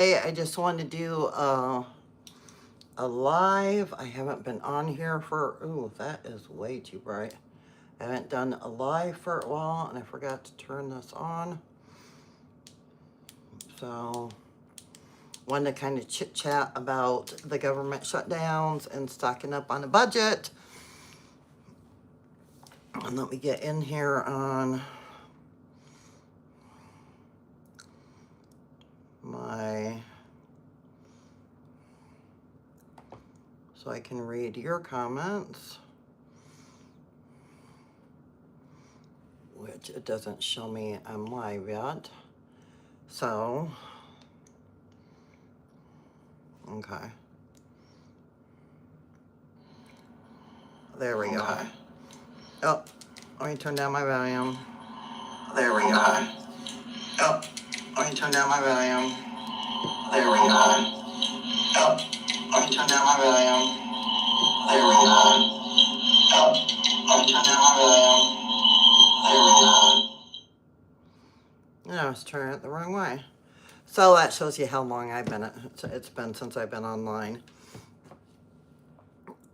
Hey, I just wanted to do a live. I haven't been on here for, ooh, that is way too bright. I haven't done a live for a while and I forgot to turn this on. So, wanted to kind of chit chat about the government shutdowns and stocking up on the budget. And let me get in here on my, so I can read your comments, which it doesn't show me I'm live yet. So, okay. There we go. Oh, let me turn down my volume. There we go. Oh, let me turn down my volume. There we go. Oh, let me turn down my volume. There we go. Oh, let me turn down my volume. There we go. No, I was turning it the wrong way. So that shows you how long it's been since I've been online.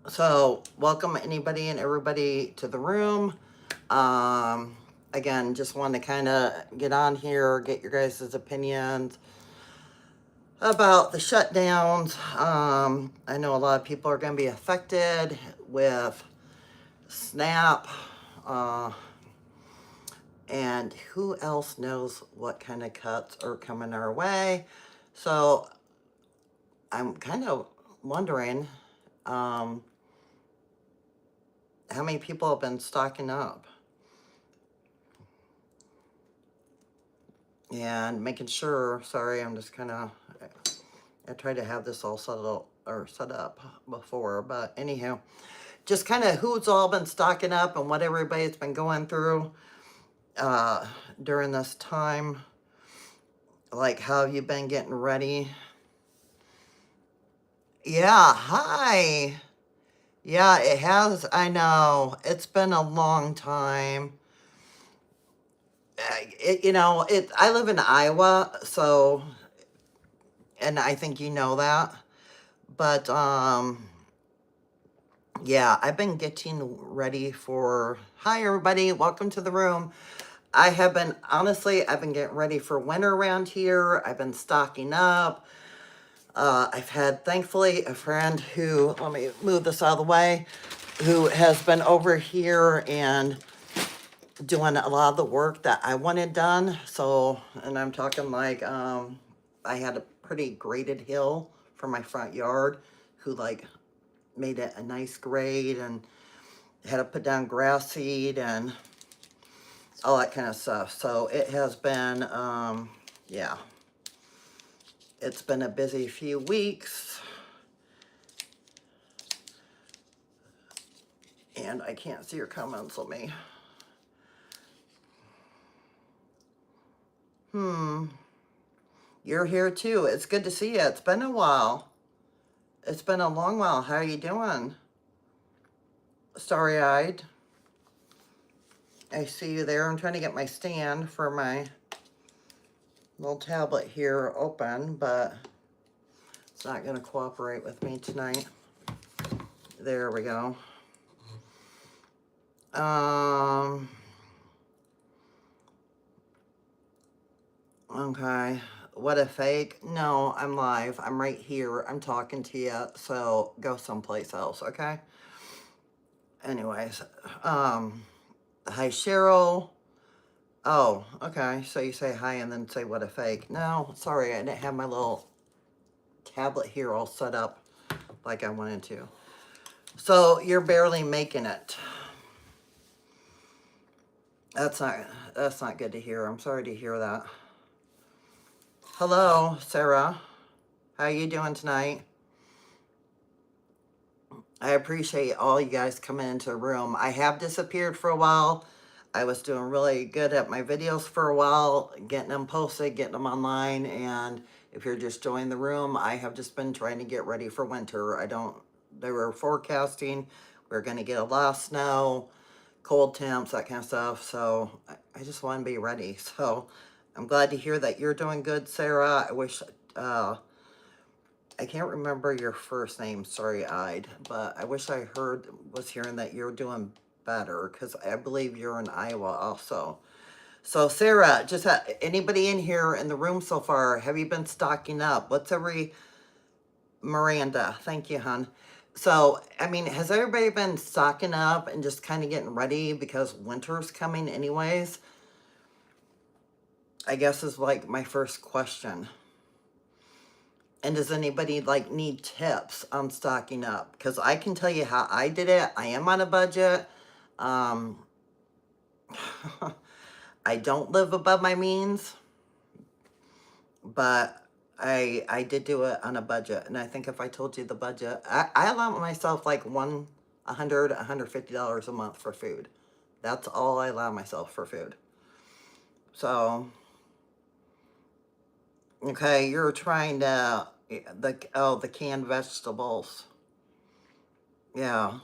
So welcome anybody and everybody to the room. Again, just want to kind of get on here, get your guys' opinions about the shutdowns. I know a lot of people are going to be affected with SNAP, and who else knows what kind of cuts are coming our way. So I'm kind of wondering how many people have been stocking up and making sure. Sorry, I'm just kind of, I tried to have this all set up before, but anyhow, just kind of who's all been stocking up and what everybody's been going through during this time. Like, how have you been getting ready? Yeah, hi. Yeah, it has. I know. It's been a long time. I live in Iowa, so, and I think you know that. But, yeah, I've been getting ready for, hi everybody, welcome to the room. I've been getting ready for winter around here. I've been stocking up. I've had, thankfully, a friend who, let me move this out of the way, who has been over here and doing a lot of the work that I wanted done. So, and I'm talking like, I had a pretty graded hill for my front yard, who like made it a nice grade and had to put down grass seed and all that kind of stuff. So it has been, yeah, it's been a busy few weeks. And I can't see your comments. Let me. You're here too. It's good to see you. It's been a while. It's been a long while. How are you doing? Starry-eyed. I see you there. I'm trying to get my stand for my little tablet here open, but it's not going to cooperate with me tonight. There we go. Okay. What a fake. No, I'm live. I'm right here. I'm talking to you. So go someplace else, okay? Anyways, hi Cheryl. Oh, okay. So you say hi and then say what a fake. No, sorry, I didn't have my little tablet here all set up like I wanted to. So you're barely making it. That's not good to hear. I'm sorry to hear that. Hello, Sarah. How are you doing tonight? I appreciate all you guys coming into the room. I have disappeared for a while. I was doing really good at my videos for a while, getting them posted, getting them online, and if you're just joining the room, I have just been trying to get ready for winter. They were forecasting, we're going to get a lot of snow, cold temps, that kind of stuff, so I just want to be ready. So I'm glad to hear that you're doing good, Sarah. I wish I can't remember your first name, sorry-eyed, but I wish I was hearing that you're doing better, because I believe you're in Iowa also. So Sarah, just anybody in here in the room so far, have you been stocking up? Miranda, thank you, hon. So, I mean, has everybody been stocking up and just kind of getting ready because winter's coming anyways? I guess is like my first question. And does anybody like need tips on stocking up? Because I can tell you how I did it. I am on a budget. Um, I don't live above my means, but I did do it on a budget. And I think if I told you the budget, I allow myself like $150 a month for food. That's all I allow myself for food. So, okay, you're trying to, the canned vegetables. Yeah.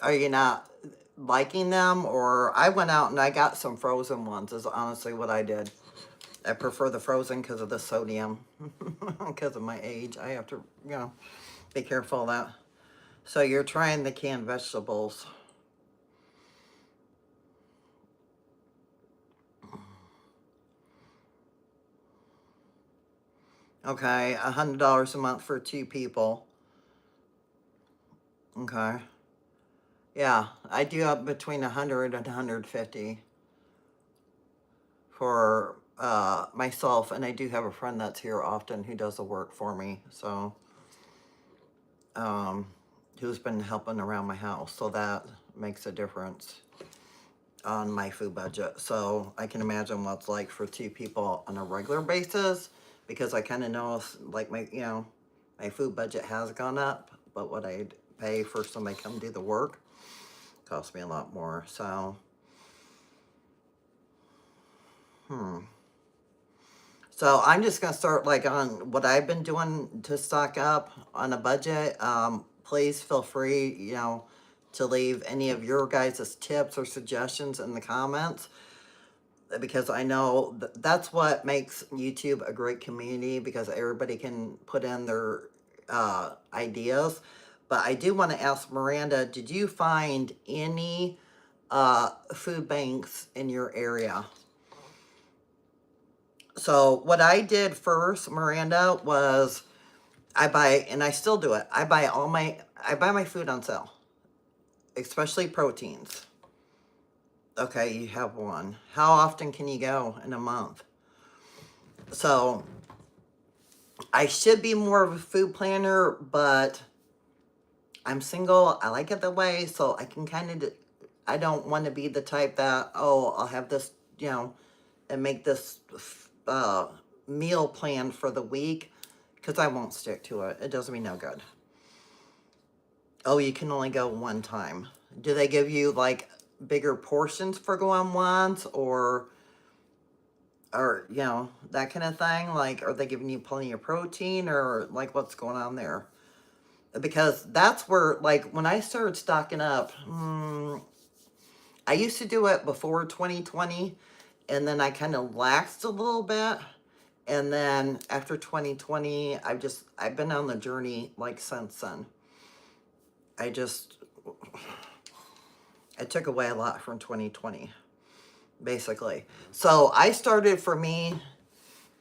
Are you not liking them? Or I went out and I got some frozen ones is honestly what I did. I prefer the frozen because of the sodium. Because of my age. I have to, be careful of that. So you're trying the canned vegetables. Okay, $100 a month for 2 people. Okay. Yeah, I do up between 100 and 150 for myself, and I do have a friend that's here often who does the work for me, so who's been helping around my house, so that makes a difference on my food budget. So I can imagine what it's like for 2 people on a regular basis, because I kind of know like my food budget has gone up, but what I'd pay for somebody to come do the work costs me a lot more. So so I'm just gonna start like on what I've been doing to stock up on a budget. Please feel free, to leave any of your guys' tips or suggestions in the comments, because I know that's what makes YouTube a great community, because everybody can put in their ideas. But I do want to ask Miranda, did you find any food banks in your area? So what I did first, Miranda, was and I still do it, I buy my food on sale, especially proteins. Okay, you have one. How often can you go in a month? So I should be more of a food planner, but I'm single. I like it that way, so I can kind of, I don't want to be the type that, oh, I'll have this, and make this meal plan for the week, because I won't stick to it. It does me no good. Oh, you can only go one time. Do they give you like bigger portions for going once, or that kind of thing? Like, are they giving you plenty of protein, or like what's going on there? Because that's where, like, when I started stocking up, I used to do it before 2020, and then I kind of laxed a little bit. And then after 2020, I've been on the journey like since then. I took away a lot from 2020, basically. So I started, for me,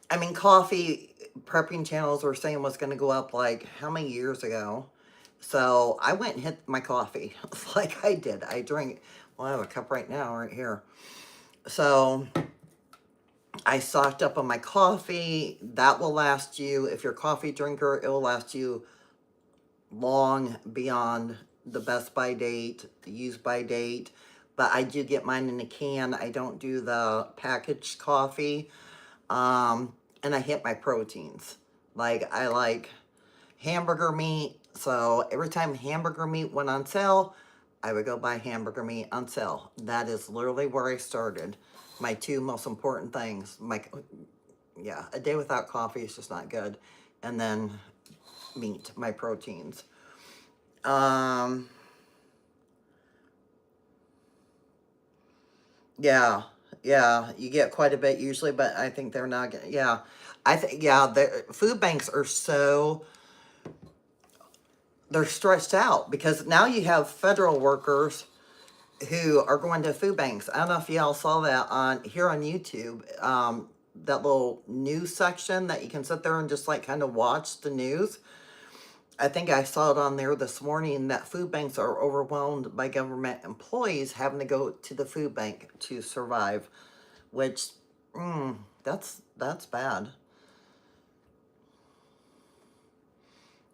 I mean, coffee prepping channels were saying was going to go up like how many years ago? So I went and hit my coffee like I did. I drink, well, I have a cup right now, right here. So I stocked up on my coffee. That will last you, if you're a coffee drinker, it will last you long beyond the best by date, the use by date. But I do get mine in a can. I don't do the packaged coffee. And I hit my proteins. Like, I like hamburger meat. So every time hamburger meat went on sale, I would go buy hamburger meat on sale. That is literally where I started. My 2 most important things. A day without coffee is just not good. And then meat, my proteins. Yeah. Yeah, you get quite a bit usually, but I think they're not getting, yeah. I think, yeah, the food banks are so, they're stretched out because now you have federal workers who are going to food banks. I don't know if y'all saw that on here on YouTube. That little news section that you can sit there and just like kind of watch the news. I think I saw it on there this morning that food banks are overwhelmed by government employees having to go to the food bank to survive, which that's bad.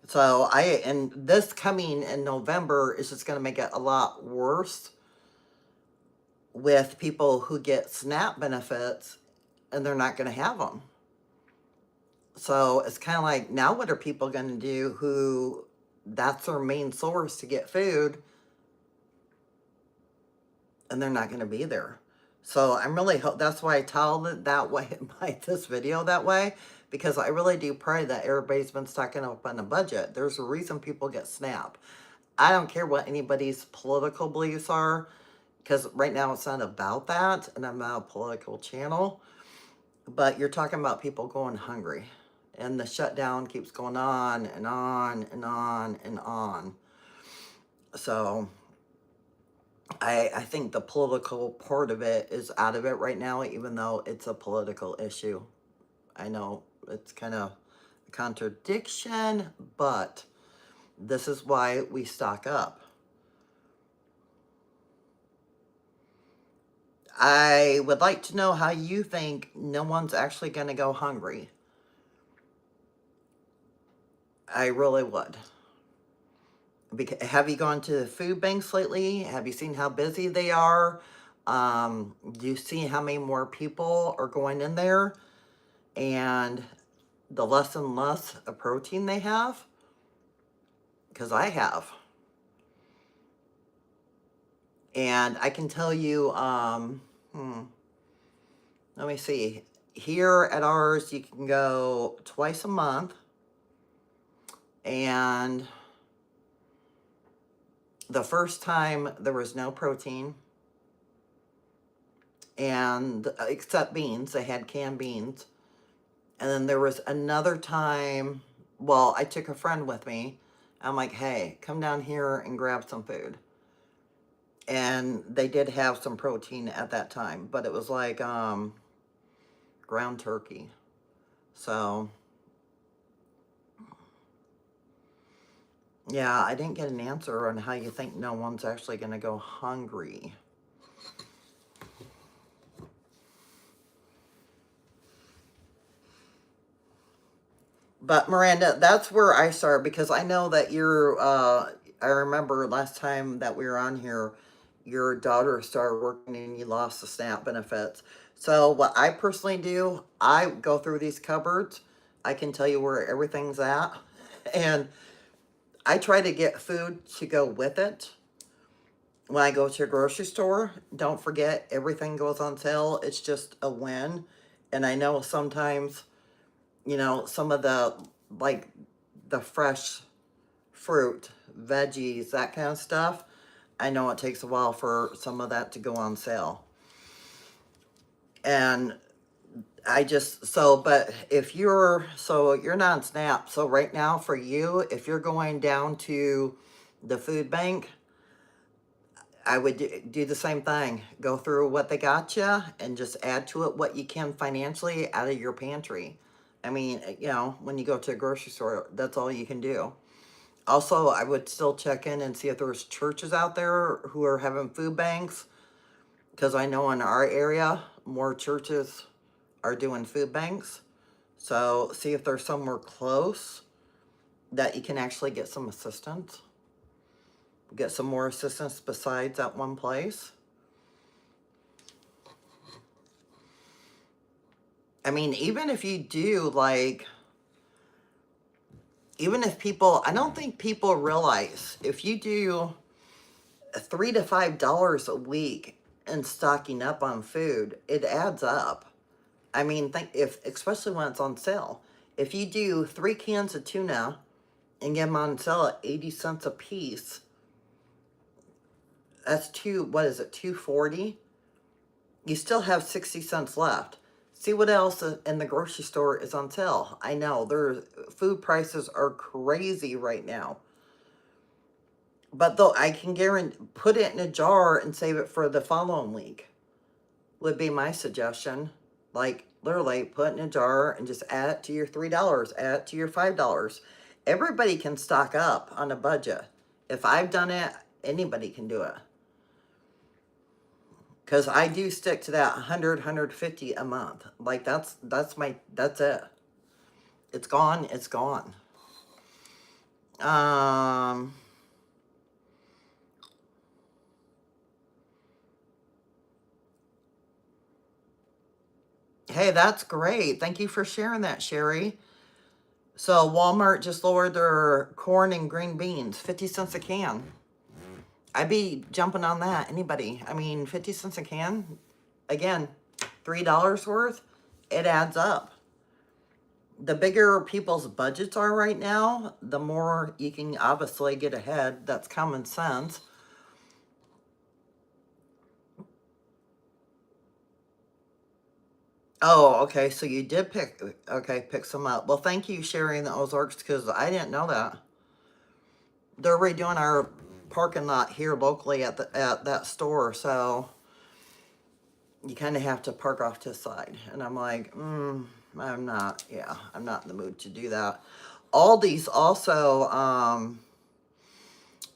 So and this coming in November is just going to make it a lot worse with people who get SNAP benefits and they're not going to have them. So it's kind of like, now what are people going to do who that's their main source to get food and they're not going to be there? So I'm really that's why I titled it that way, like this video that way, because I really do pray that everybody's been stocking up on a budget. There's a reason people get SNAP. I don't care what anybody's political beliefs are, because right now it's not about that, and I'm not a political channel, but you're talking about people going hungry, and the shutdown keeps going on and on and on and on. So I think the political part of it is out of it right now, even though it's a political issue. I know it's kind of a contradiction, but this is why we stock up. I would like to know how you think no one's actually going to go hungry. I really would. Have you gone to the food banks lately? Have you seen how busy they are? Do you see how many more people are going in there? And the less and less of protein they have? Because I have. And I can tell you, let me see. Here at ours, you can go twice a month. And the first time there was no protein, and except beans, they had canned beans. And then there was another time, well, I took a friend with me. I'm like, hey, come down here and grab some food. And they did have some protein at that time, but it was like ground turkey. So yeah, I didn't get an answer on how you think no one's actually going to go hungry. But Miranda, that's where I start, because I know that you're, I remember last time that we were on here, your daughter started working and you lost the SNAP benefits. So what I personally do, I go through these cupboards. I can tell you where everything's at. And I try to get food to go with it. When I go to a grocery store, don't forget everything goes on sale. It's just a win. And I know sometimes, you know, some of the, like, the fresh fruit, veggies, that kind of stuff, I know it takes a while for some of that to go on sale. And I just, so, but if you're, so you're not on SNAP. So right now for you, if you're going down to the food bank, I would do the same thing. Go through what they got you and just add to it what you can financially out of your pantry. I mean, you know, when you go to a grocery store, that's all you can do. Also, I would still check in and see if there's churches out there who are having food banks, because I know in our area, more churches are doing food banks. So see if there's somewhere close that you can actually get some assistance. Get some more assistance besides that one place. I mean, even if you do, like, even if people, I don't think people realize, if you do $3 to $5 a week in stocking up on food, it adds up. I mean, think if, especially when it's on sale. If you do 3 cans of tuna and get them on sale at 80 cents a piece, that's what is it, 240? You still have 60 cents left. See what else in the grocery store is on sale. I know their food prices are crazy right now. But though I can guarantee put it in a jar and save it for the following week would be my suggestion. Like literally put it in a jar and just add it to your $3, add it to your $5. Everybody can stock up on a budget. If I've done it, anybody can do it. Because I do stick to that 100, a month. Like that's it. It's gone, it's gone. Um hey, that's great. Thank you for sharing that, Sherry. So Walmart just lowered their corn and green beans, 50 cents a can. I'd be jumping on that. Anybody? I mean, 50 cents a can. Again, $3 worth. It adds up. The bigger people's budgets are right now, the more you can obviously get ahead. That's common sense. Oh, okay. So you did pick some up. Well, thank you sharing the Ozarks because I didn't know that. They're redoing our parking lot here locally at that store, so you kind of have to park off to the side. And I'm like, I'm not, yeah, I'm not in the mood to do that. Aldi's also,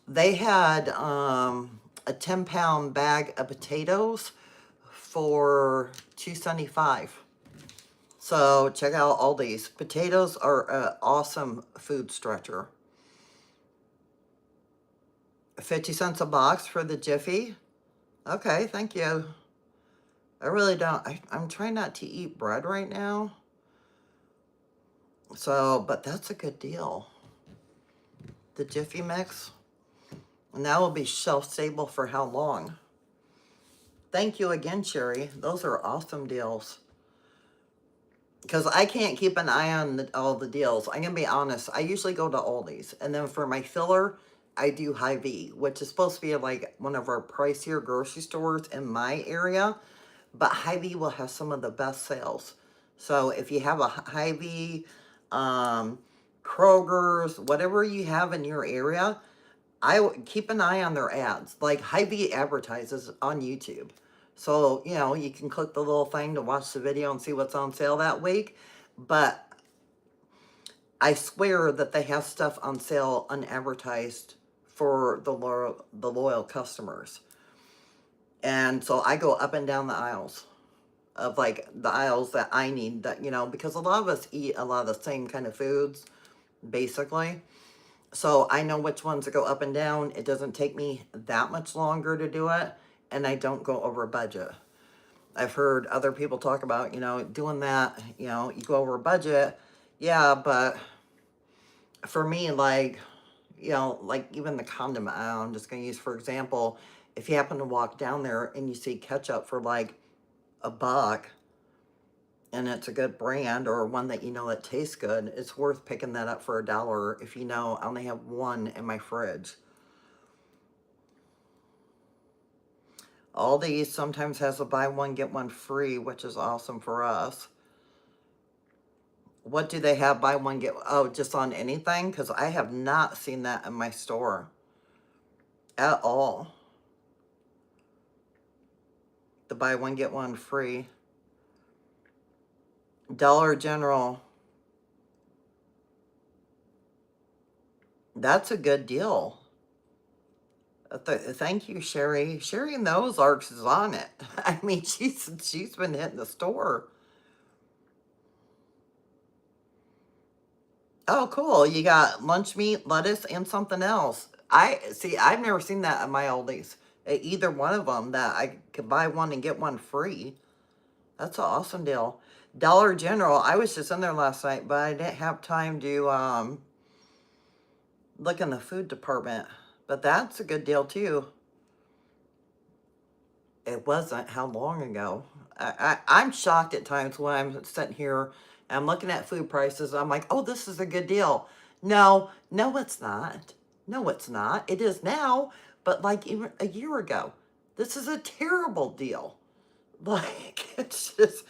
they had a 10-pound bag of potatoes for $2.75. So check out Aldi's. Potatoes are an awesome food stretcher. 50 cents a box for the Jiffy. Okay, thank you. I really don't. I'm trying not to eat bread right now. So, but that's a good deal. The Jiffy Mix. And that will be shelf stable for how long? Thank you again, Sherry. Those are awesome deals. Because I can't keep an eye on all the deals. I'm going to be honest. I usually go to Aldi's. And then for my filler, I do Hy-Vee, which is supposed to be like one of our pricier grocery stores in my area. But Hy-Vee will have some of the best sales. So if you have a Hy-Vee, Kroger's, whatever you have in your area, I would keep an eye on their ads. Like Hy-Vee advertises on YouTube. So, you know, you can click the little thing to watch the video and see what's on sale that week. But I swear that they have stuff on sale unadvertised for the loyal customers. And so I go up and down the aisles of like the aisles that I need that, you know, because a lot of us eat a lot of the same kind of foods, basically. So I know which ones to go up and down. It doesn't take me that much longer to do it, and I don't go over budget. I've heard other people talk about, you know, doing that, you know, you go over budget. Yeah, but for me, like, you know, like even the condiment aisle, I'm just going to use for example, if you happen to walk down there and you see ketchup for like $1 and it's a good brand or one that you know that tastes good, it's worth picking that up for $1 if you know I only have one in my fridge. Aldi sometimes has a buy one, get one free, which is awesome for us. What do they have buy one, get, oh, just on anything? Because I have not seen that in my store at all. The buy one, get one free. Dollar General. That's a good deal. Thank you, Sherry. Sherry in the Ozarks is on it. I mean, she's been hitting the store. Oh, cool. You got lunch meat, lettuce, and something else. I see. I've never seen that at my Aldi's. Either one of them that I could buy one and get one free. That's an awesome deal. Dollar General. I was just in there last night, but I didn't have time to look in the food department. But that's a good deal too. It wasn't how long ago. I'm shocked at times when I'm sitting here and I'm looking at food prices. I'm like, oh, this is a good deal. No, no, it's not. No, it's not. It is now, but like even a year ago, this is a terrible deal. Like, it's just,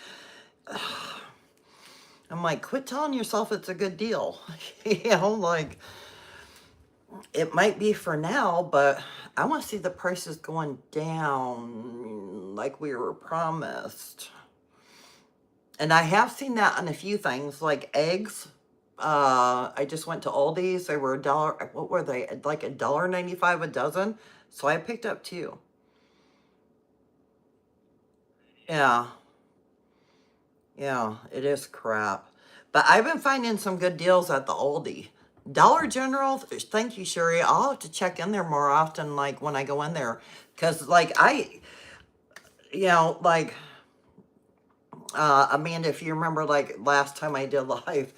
I'm like, quit telling yourself it's a good deal. You know, like, it might be for now, but I want to see the prices going down like we were promised. And I have seen that on a few things, like eggs. I just went to Aldi's. They were a dollar. What were they? Like $1.95 a dozen. So I picked up two. Yeah, yeah, it is crap. But I've been finding some good deals at the Aldi. Dollar General, thank you, Sherry. I'll have to check in there more often, like when I go in there. Because, like, like, Amanda, if you remember, like, last time I did live,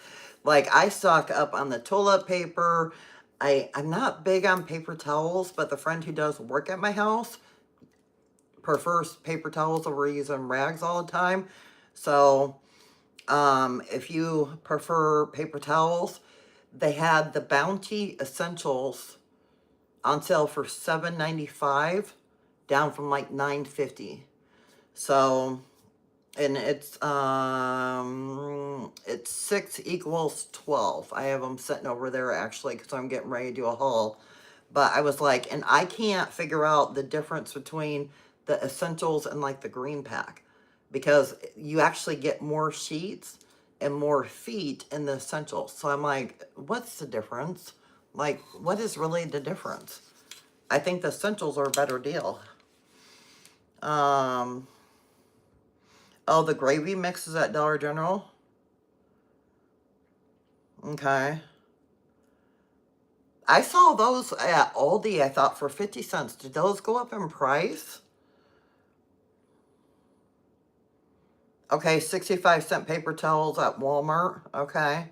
like, I stock up on the toilet paper. I'm not big on paper towels, but the friend who does work at my house prefers paper towels over using rags all the time. So, if you prefer paper towels, they had the Bounty Essentials on sale for $7.95, down from like $9.50. So, and it's 6 equals 12. I have them sitting over there actually because I'm getting ready to do a haul. But I was like, and I can't figure out the difference between the essentials and like the green pack, because you actually get more sheets and more feet in the essentials. So I'm like, what's the difference? Like, what is really the difference? I think the essentials are a better deal. Oh, the gravy mixes at Dollar General. Okay. I saw those at Aldi, I thought, for 50 cents. Did those go up in price? Okay, 65-cent paper towels at Walmart. Okay.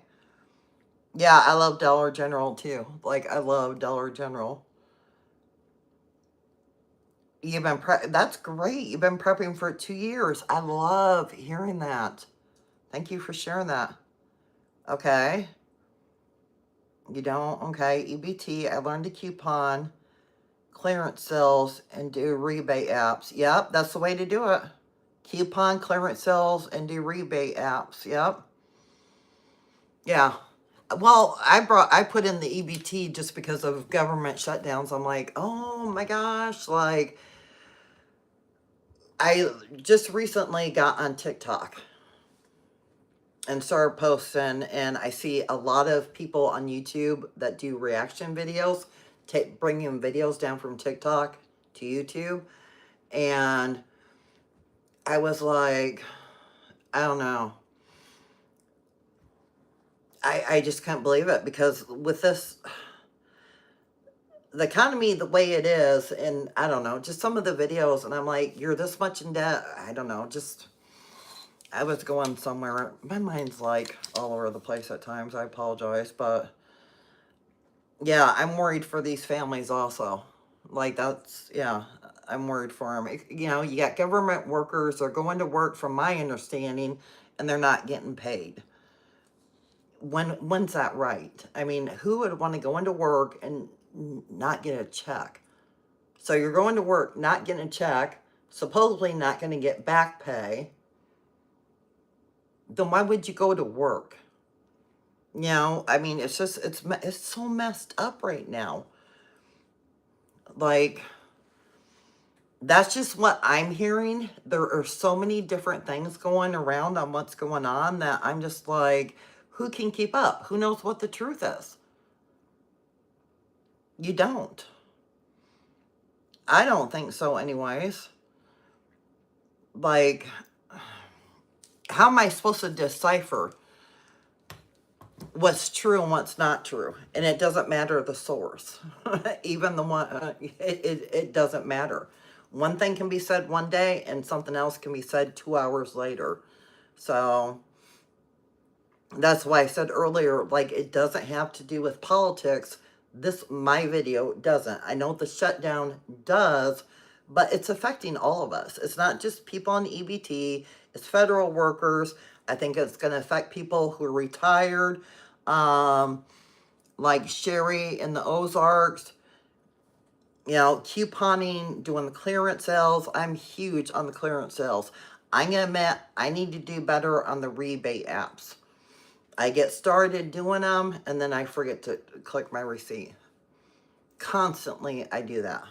Yeah, I love Dollar General too. Like, I love Dollar General. That's great. You've been prepping for 2 years. I love hearing that. Thank you for sharing that. Okay. You don't? Okay. EBT. I learned to coupon, clearance sales, and do rebate apps. Yep, that's the way to do it. Coupon, clearance sales, and do rebate apps. Yep. Yeah. Well, I put in the EBT just because of government shutdowns. I'm like, oh my gosh, like, I just recently got on TikTok and started posting, and I see a lot of people on YouTube that do reaction videos, bringing videos down from TikTok to YouTube. And I was like, I don't know. I just can't believe it, because with this, the economy the way it is, and I don't know, just some of the videos, and I'm like, you're this much in debt. I don't know, just, I was going somewhere. My mind's like all over the place at times. I apologize, but yeah, I'm worried for these families also. Like, that's, yeah, I'm worried for them. You know, you got government workers, they're going to work from my understanding, and they're not getting paid. When's that right? I mean, who would want to go into work and not get a check? So you're going to work, not getting a check, supposedly not going to get back pay. Then why would you go to work? You know, I mean, it's just, it's so messed up right now. Like, that's just what I'm hearing. There are so many different things going around on what's going on that I'm just like, who can keep up? Who knows what the truth is? You don't. I don't think so anyways. Like, how am I supposed to decipher what's true and what's not true? And it doesn't matter the source. Even the one, it doesn't matter. One thing can be said one day and something else can be said 2 hours later. So that's why I said earlier, like, it doesn't have to do with politics. My video doesn't. I know the shutdown does, but it's affecting all of us. It's not just people on EBT, it's federal workers. I think it's going to affect people who are retired, like Sherry in the Ozarks. you know, couponing, doing the clearance sales. I'm huge on the clearance sales. I'm going to admit, I need to do better on the rebate apps. I get started doing them, and then I forget to click my receipt. Constantly, I do that.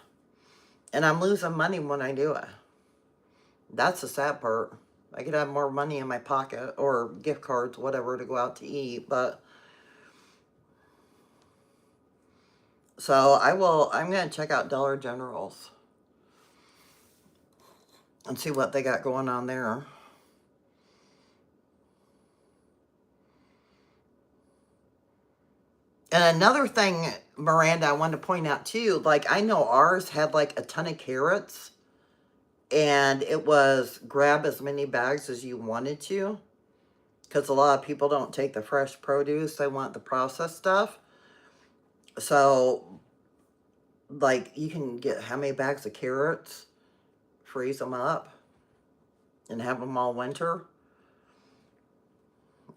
And I'm losing money when I do it. That's the sad part. I could have more money in my pocket or gift cards, whatever, to go out to eat. But so I'm going to check out Dollar General's and see what they got going on there. And another thing, Miranda, I wanted to point out too, like I know ours had like a ton of carrots, and it was grab as many bags as you wanted to, because a lot of people don't take the fresh produce, they want the processed stuff. So like you can get how many bags of carrots, freeze them up, and have them all winter.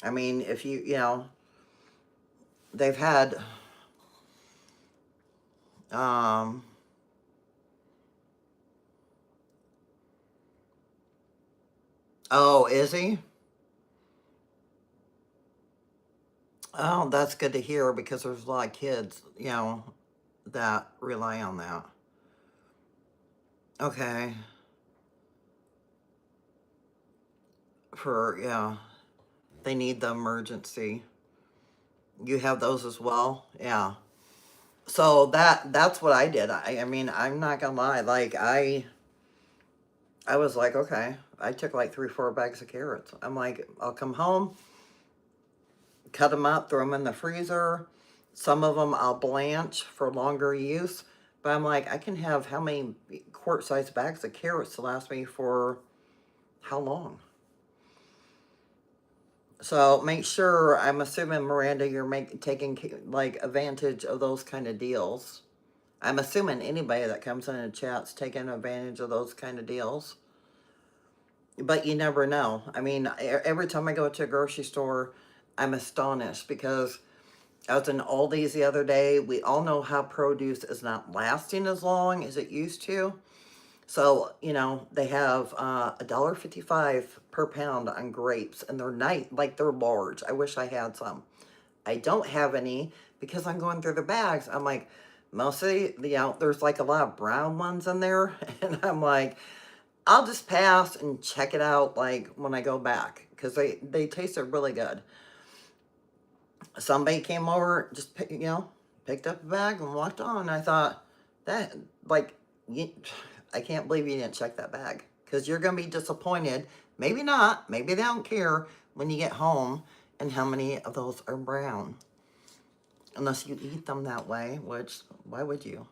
I mean, if you know, they've had, um, oh, is he? Oh, that's good to hear because there's a lot of kids, you know, that rely on that. Okay. Yeah, they need the emergency. You have those as well? Yeah. So that's what I did. I mean, I'm not gonna lie. Like I was like, okay. I took like 3, 4 bags of carrots. I'm like, I'll come home, cut them up, throw them in the freezer. Some of them I'll blanch for longer use. But I'm like, I can have how many quart-sized bags of carrots to last me for how long? So make sure, I'm assuming, Miranda, you're taking like advantage of those kind of deals. I'm assuming anybody that comes in and chats taking advantage of those kind of deals. But you never know. I mean, every time I go to a grocery store, I'm astonished because I was in Aldi's the other day. We all know how produce is not lasting as long as it used to. So, you know, they have $1.55 per pound on grapes, and they're like they're large. I wish I had some. I don't have any because I'm going through the bags. I'm like, mostly, you know, there's like a lot of brown ones in there, and I'm like, I'll just pass and check it out like when I go back because they tasted really good. Somebody came over, just you know, picked up a bag and walked on. I thought that like you, I can't believe you didn't check that bag because you're gonna be disappointed. Maybe not. Maybe they don't care when you get home and how many of those are brown. Unless you eat them that way, which why would you?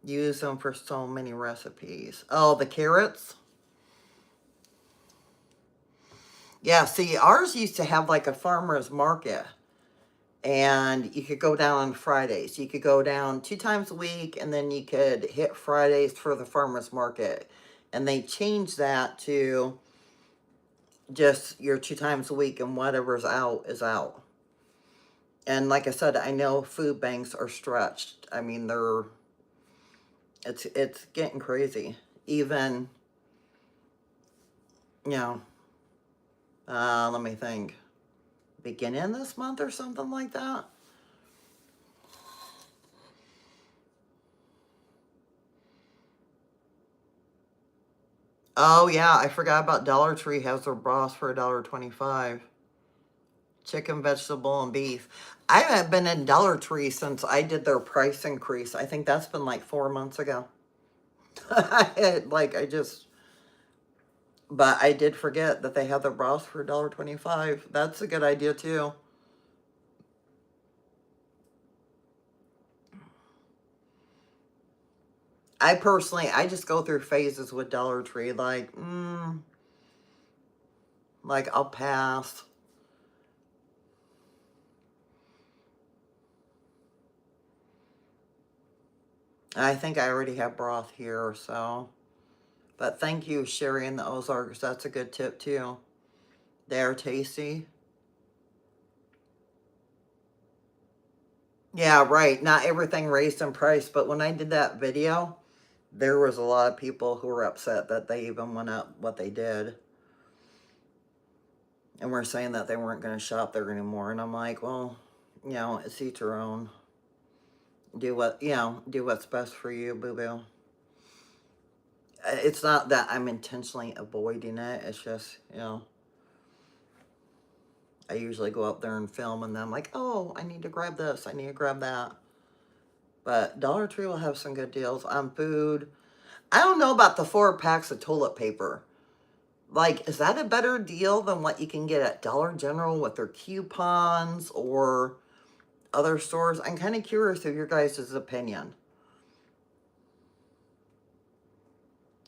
Use them for so many recipes. Oh, the carrots. Yeah, see, ours used to have like a farmer's market, and you could go down on Fridays. You could go down 2 times a week, and then you could hit Fridays for the farmer's market. And they changed that to just your 2 times a week, and whatever's out is out. And like I said, I know food banks are stretched. I mean, it's getting crazy. Even, you know, let me think. Beginning of this month or something like that. Oh yeah, I forgot about Dollar Tree has their broth for $1.25. Chicken, vegetable, and beef. I haven't been in Dollar Tree since I did their price increase. I think that's been like 4 months ago. Like I just, but I did forget that they have their broth for $1.25. That's a good idea too. I just go through phases with Dollar Tree. Like I'll pass. I think I already have broth here, so. But thank you, Sherry and the Ozarks. That's a good tip too. They're tasty. Yeah, right. Not everything raised in price, but when I did that video, there was a lot of people who were upset that they even went up what they did. And were saying that they weren't going to shop there anymore. And I'm like, well, it's each your own. Do what's best for you, boo-boo. It's not that I'm intentionally avoiding it. It's just, I usually go up there and film and then I'm like, oh, I need to grab this. I need to grab that. But Dollar Tree will have some good deals on food. I don't know about the 4 packs of toilet paper. Like, is that a better deal than what you can get at Dollar General with their coupons or other stores? I'm kind of curious of your guys' opinion.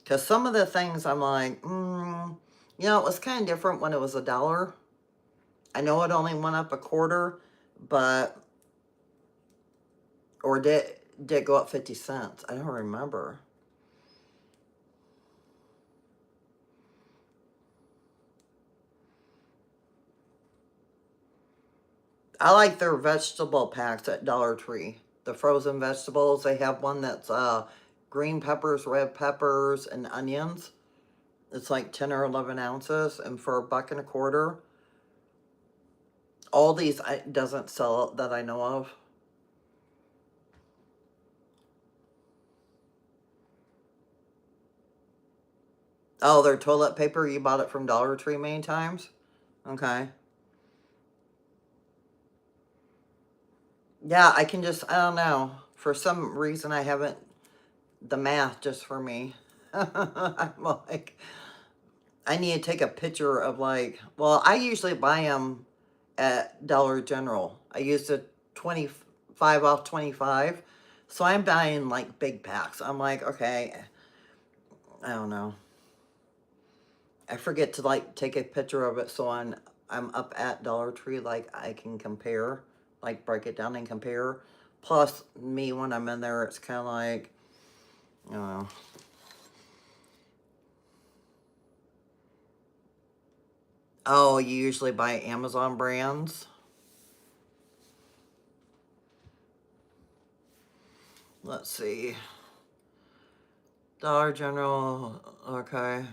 Because some of the things I'm like, it was kind of different when it was $1. I know it only went up a quarter, but, or did it go up 50 cents? I don't remember. I like their vegetable packs at Dollar Tree. The frozen vegetables, they have one that's green peppers, red peppers, and onions. It's like 10 or 11 ounces, and for $1.25. All these doesn't sell that I know of. Oh, their toilet paper, you bought it from Dollar Tree many times? Okay. Yeah, I don't know. For some reason, I haven't, the math just for me. I'm like, I need to take a picture of like, well, I usually buy them at Dollar General. I use the 25 off 25. So I'm buying like big packs. I'm like, okay, I don't know. I forget to like take a picture of it so I'm up at Dollar Tree, like I can compare, like break it down and compare. Plus me when I'm in there, it's kind of like, I don't know. Oh, you usually buy Amazon brands? Let's see. Dollar General, okay.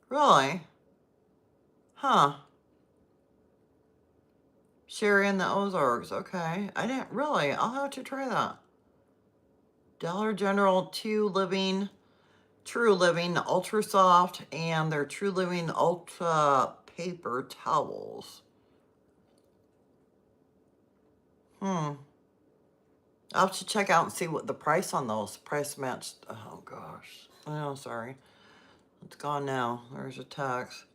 Really? Huh. Sherry in the Ozarks, okay. I didn't really. I'll have to try that. Dollar General True Living Ultra Soft, and their True Living Ultra Paper Towels. Hmm. I'll have to check out and see what the price on those price matched. Oh gosh. Oh, sorry. It's gone now. There's a text.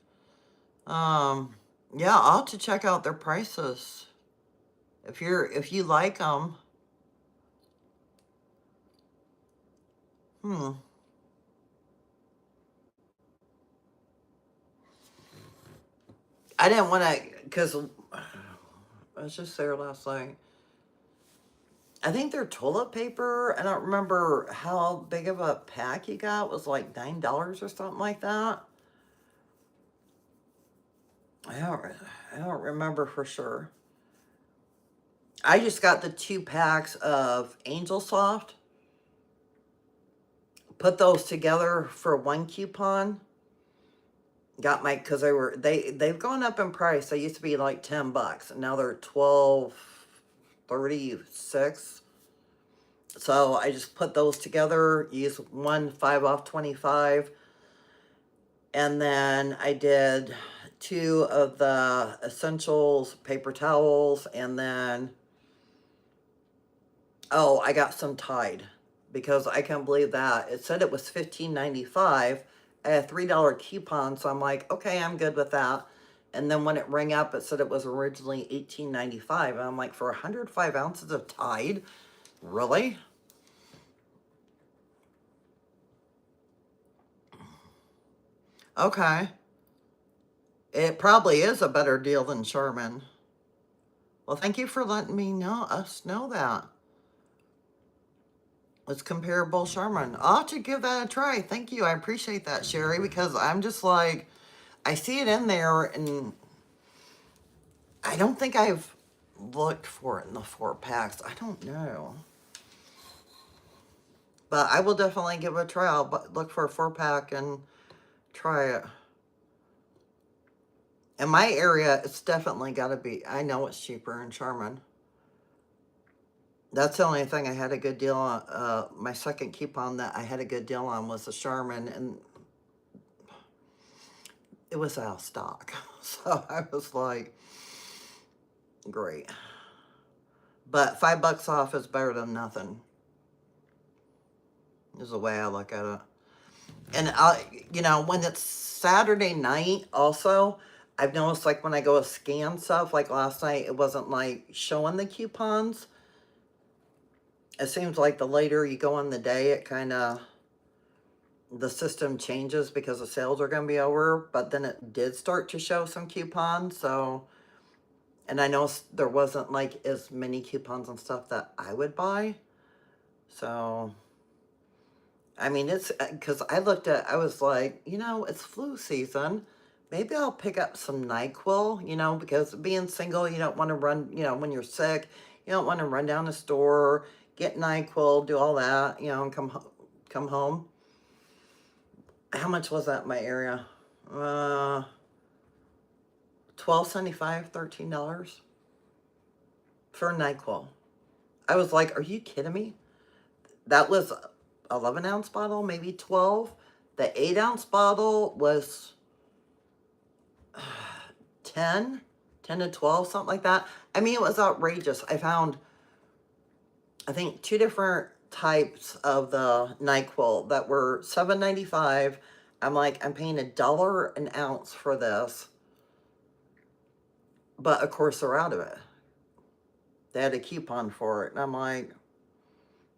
Um, yeah, I'll have to check out their prices. If you like them. Hmm. I didn't want to, because I was just there last night. I think their toilet paper, I don't remember how big of a pack you got, was like $9 or something like that. I don't, I don't remember for sure. I just got the 2 packs of Angel Soft. Put those together for one coupon. Got my, because they've gone up in price. They used to be like $10, and now they're 12.36. So I just put those together, use one 5 off 25. And then I did 2 of the essentials paper towels, and then, oh, I got some Tide because I can't believe that. It said it was $15.95 at a $3 coupon, so I'm like, okay, I'm good with that. And then when it rang up, it said it was originally $18.95, and I'm like, for 105 ounces of Tide, really? Okay. It probably is a better deal than Sherman. Well, thank you for letting us know that. It's comparable Sherman. I'll have to give that a try. Thank you. I appreciate that, Sherry, because I'm just like, I see it in there, and I don't think I've looked for it in the 4-packs. I don't know. But I will definitely give it a try. I'll look for a 4-pack and try it. In my area, it's definitely got to be, I know it's cheaper in Charmin. That's the only thing I had a good deal on. My second coupon that I had a good deal on was the Charmin, and it was out of stock. So I was like, great. But $5 off is better than nothing, is the way I look at it. And you know, when it's Saturday night also, I've noticed like when I go to scan stuff, like last night, it wasn't like showing the coupons. It seems like the later you go in the day, it kind of, the system changes because the sales are going to be over. But then it did start to show some coupons. So, and I know there wasn't like as many coupons and stuff that I would buy. So, I mean, it's because I was like, you know, it's flu season. Maybe I'll pick up some NyQuil, you know, because being single, you don't want to run, you know, when you're sick, you don't want to run down the store, get NyQuil, do all that, you know, and come home. How much was that in my area? $12.75, $13 for NyQuil. I was like, are you kidding me? That was 11-ounce bottle, maybe 12. The 8-ounce bottle was 10 to 12, something like that. I mean, it was outrageous. I found, I think, 2 different types of the NyQuil that were $7.95. I'm like, I'm paying $1 an ounce for this. But of course they're out of it. They had a coupon for it. And I'm like,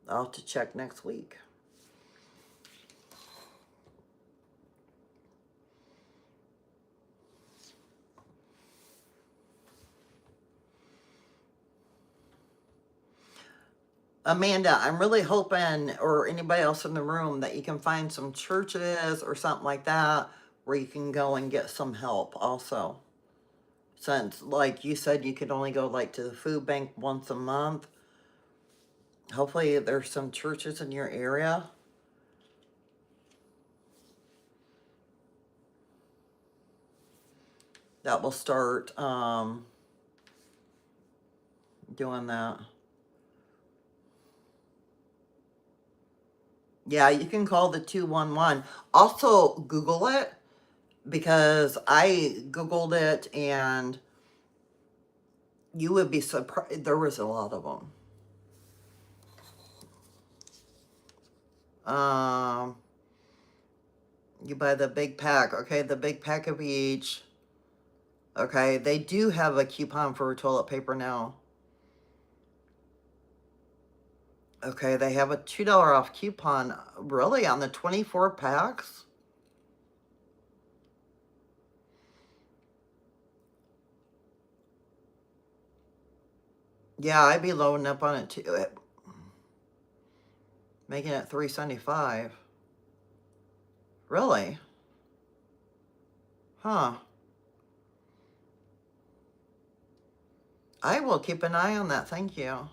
I'll have to check next week. Amanda, I'm really hoping, or anybody else in the room, that you can find some churches or something like that where you can go and get some help also. Since, like you said, you could only go like to the food bank once a month. Hopefully there's some churches in your area. That will start doing that. Yeah, you can call the 211. Also, Google it, because I Googled it and you would be surprised. There was a lot of them. You buy the big pack. Okay, the big pack of each. Okay, they do have a coupon for toilet paper now. Okay, they have a $2 off coupon, really, on the 24 packs? Yeah, I'd be loading up on it too. Making it $3.75. Really? Huh. I will keep an eye on that, thank you.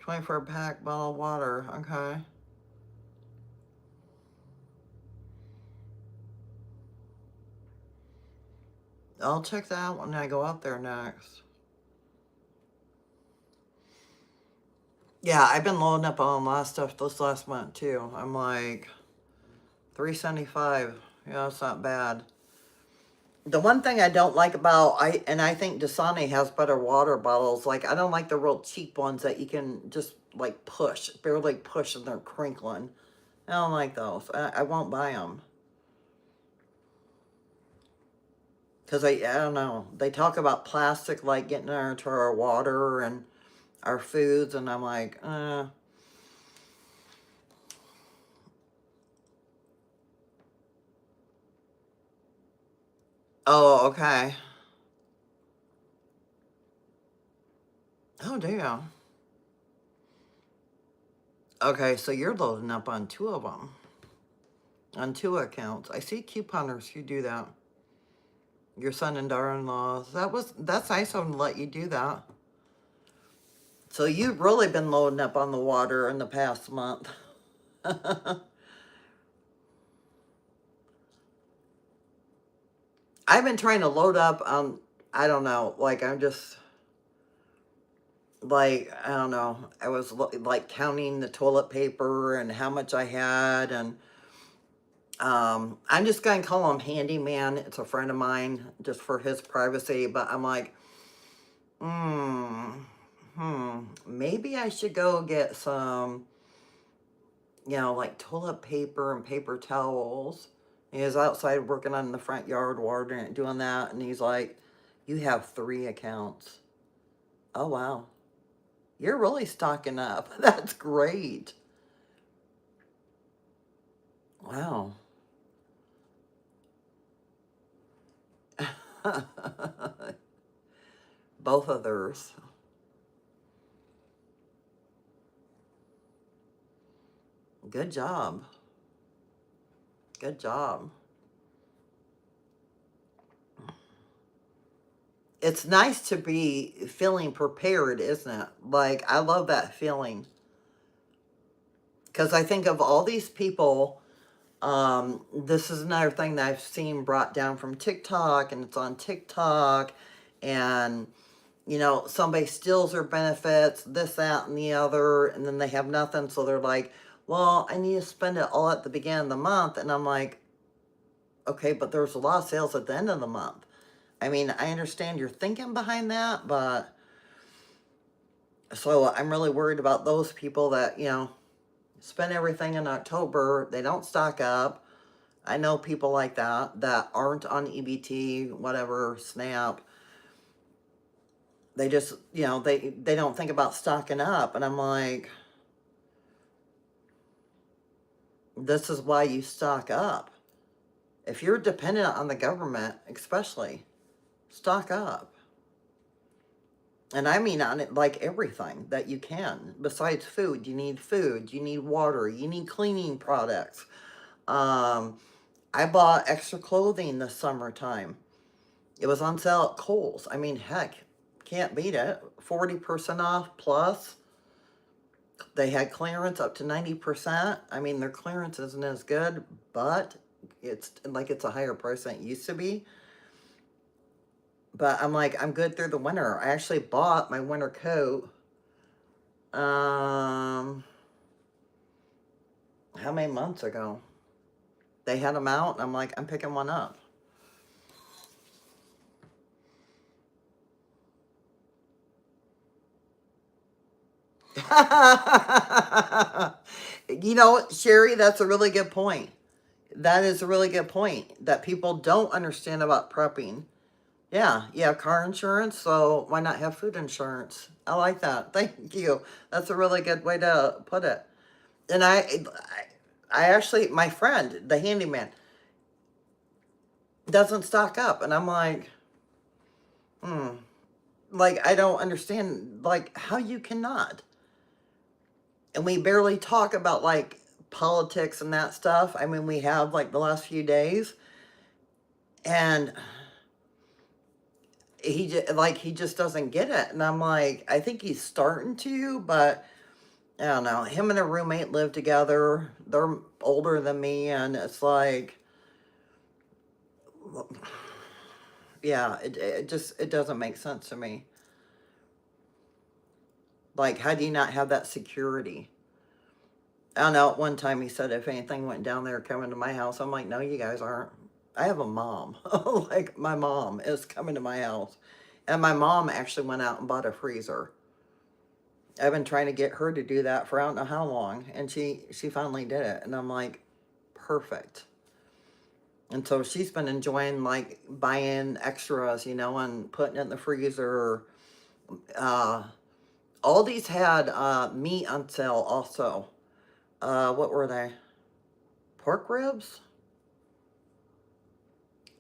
$24 pack bottle of water, okay. I'll check that out when I go out there next. Yeah, I've been loading up on a lot of stuff this last month too. I'm like, $3.75. Yeah, it's not bad. The one thing I don't like about, I think Dasani has better water bottles. Like, I don't like the real cheap ones that you can just like push, barely push, and they're crinkling. I don't like those. I won't buy them. Because I don't know. They talk about plastic like getting into our water and our foods, and I'm like, Oh, okay. Oh, damn. Okay, so you're loading up on 2 of them. On 2 accounts. I see couponers who do that. Your son and daughter-in-laws. That's nice of them to let you do that. So you've really been loading up on the water in the past month. I've been trying to load up on, I don't know, like I'm just, like, I don't know. I was like counting the toilet paper and how much I had, and I'm just going to call him Handyman. It's a friend of mine just for his privacy, but I'm like, maybe I should go get some, like toilet paper and paper towels. He was outside working on the front yard, watering it, doing that, and he's like, you have 3 accounts. Oh, wow. You're really stocking up. That's great. Wow. Both of theirs. Good job. Good job. It's nice to be feeling prepared, isn't it? Like, I love that feeling. Because I think of all these people, this is another thing that I've seen brought down from TikTok, and it's on TikTok, and, somebody steals their benefits, this, that, and the other, and then they have nothing, so they're like, well, I need to spend it all at the beginning of the month, and I'm like, okay, but there's a lot of sales at the end of the month. I mean, I understand your thinking behind that, but so I'm really worried about those people that, spend everything in October. They don't stock up. I know people like that aren't on EBT, whatever, SNAP. They just, they don't think about stocking up. And I'm like, this is why you stock up. If you're dependent on the government, especially, stock up. And I mean on it like everything that you can. Besides food, you need water, you need cleaning products. I bought extra clothing this summertime. It was on sale at Kohl's. I mean, heck, can't beat it. 40% off plus. They had clearance up to 90%. I mean, their clearance isn't as good, but it's a higher price than it used to be. But I'm like, I'm good through the winter. I actually bought my winter coat. How many months ago? They had them out, and I'm like, I'm picking one up. Sherry, that's a really good point. That is a really good point that people don't understand about prepping. Yeah, you have car insurance, so why not have food insurance? I like that. Thank you. That's a really good way to put it. And I actually, my friend, the handyman, doesn't stock up, and I'm like, like I don't understand, like how you cannot. And we barely talk about like politics and that stuff. I mean, we have like the last few days, and he just doesn't get it. And I'm like, I think he's starting to, but I don't know. Him and a roommate live together. They're older than me, and it's like, yeah, it doesn't make sense to me. Like, how do you not have that security? I don't know. At one time, he said if anything went down there coming to my house, I'm like, no, you guys aren't. I have a mom. Like, my mom is coming to my house. And my mom actually went out and bought a freezer. I've been trying to get her to do that for I don't know how long. And she finally did it. And I'm like, perfect. And so she's been enjoying, like, buying extras, and putting it in the freezer. Aldi's had meat on sale also. What were they? Pork ribs?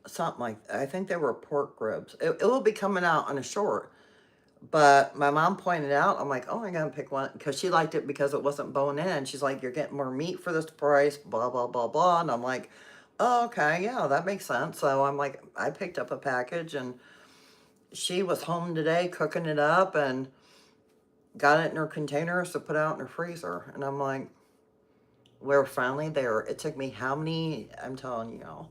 Something like that. I think they were pork ribs. It will be coming out on a short. But my mom pointed out, I'm like, oh, I'm going to pick one because she liked it because it wasn't bone in. She's like, you're getting more meat for this price, blah, blah, blah, blah. And I'm like, oh, okay, yeah, that makes sense. So I'm like, I picked up a package and she was home today cooking it up and got it in her containers to put out in her freezer. And I'm like, we're finally there. It took me how many, I'm telling you,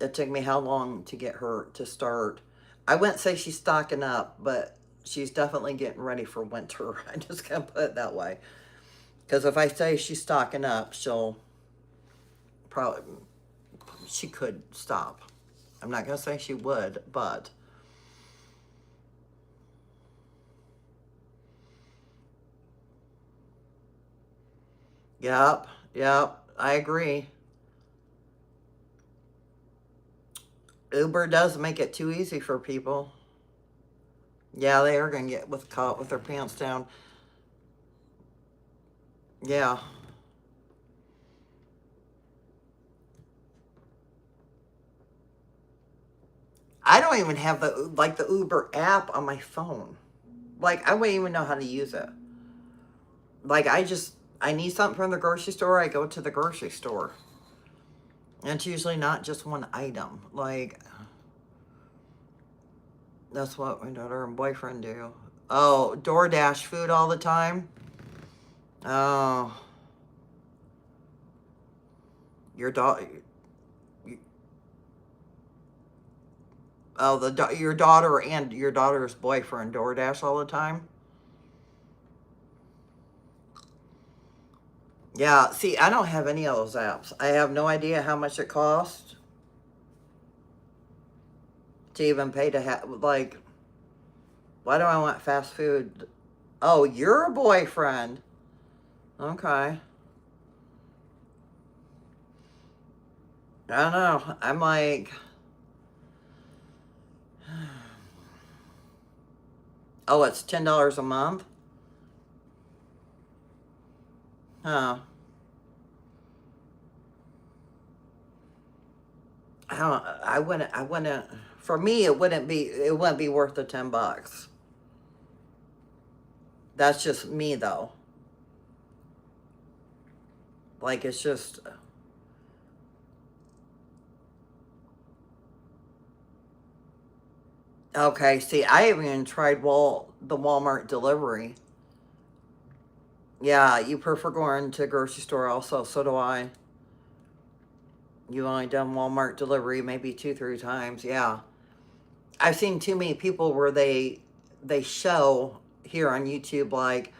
it took me how long to get her to start. I wouldn't say she's stocking up, but she's definitely getting ready for winter. I just can't put it that way. Because if I say she's stocking up, she'll probably, she could stop. I'm not going to say she would, but yep, yep, I agree. Uber does make it too easy for people. Yeah, they are going to get caught with their pants down. Yeah. I don't even have the Uber app on my phone. Like I wouldn't even know how to use it. Like I need something from the grocery store, I go to the grocery store. And it's usually not just one item. Like that's what my daughter and boyfriend do. Oh, DoorDash food all the time. Oh, your daughter. Oh, your daughter and your daughter's boyfriend DoorDash all the time. Yeah, see, I don't have any of those apps. I have no idea how much it costs to even pay to have, like, why do I want fast food? Oh, you're a boyfriend. Okay. I don't know. I'm like, oh, it's $10 a month? Huh. I wouldn't, for me, it wouldn't be worth the $10. That's just me though. Like, it's just, okay, see, I haven't even tried the Walmart delivery. Yeah, you prefer going to a grocery store also, so do I. You only done Walmart delivery maybe two, three times. Yeah. I've seen too many people where they show here on YouTube like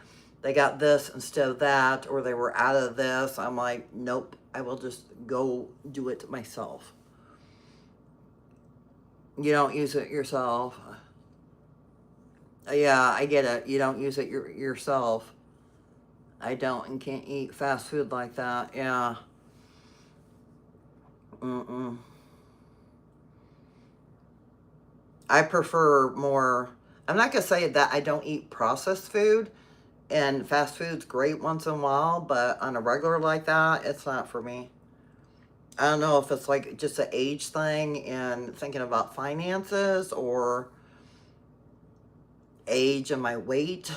they got this instead of that or they were out of this. I'm like, nope, I will just go do it myself. You don't use it yourself. Yeah, I get it. You don't use it yourself. I don't and can't eat fast food like that. Yeah. Mm-mm. I prefer more. I'm not gonna say that I don't eat processed food, and fast food's great once in a while, but on a regular like that, it's not for me. I don't know if it's like just an age thing and thinking about finances or age and my weight.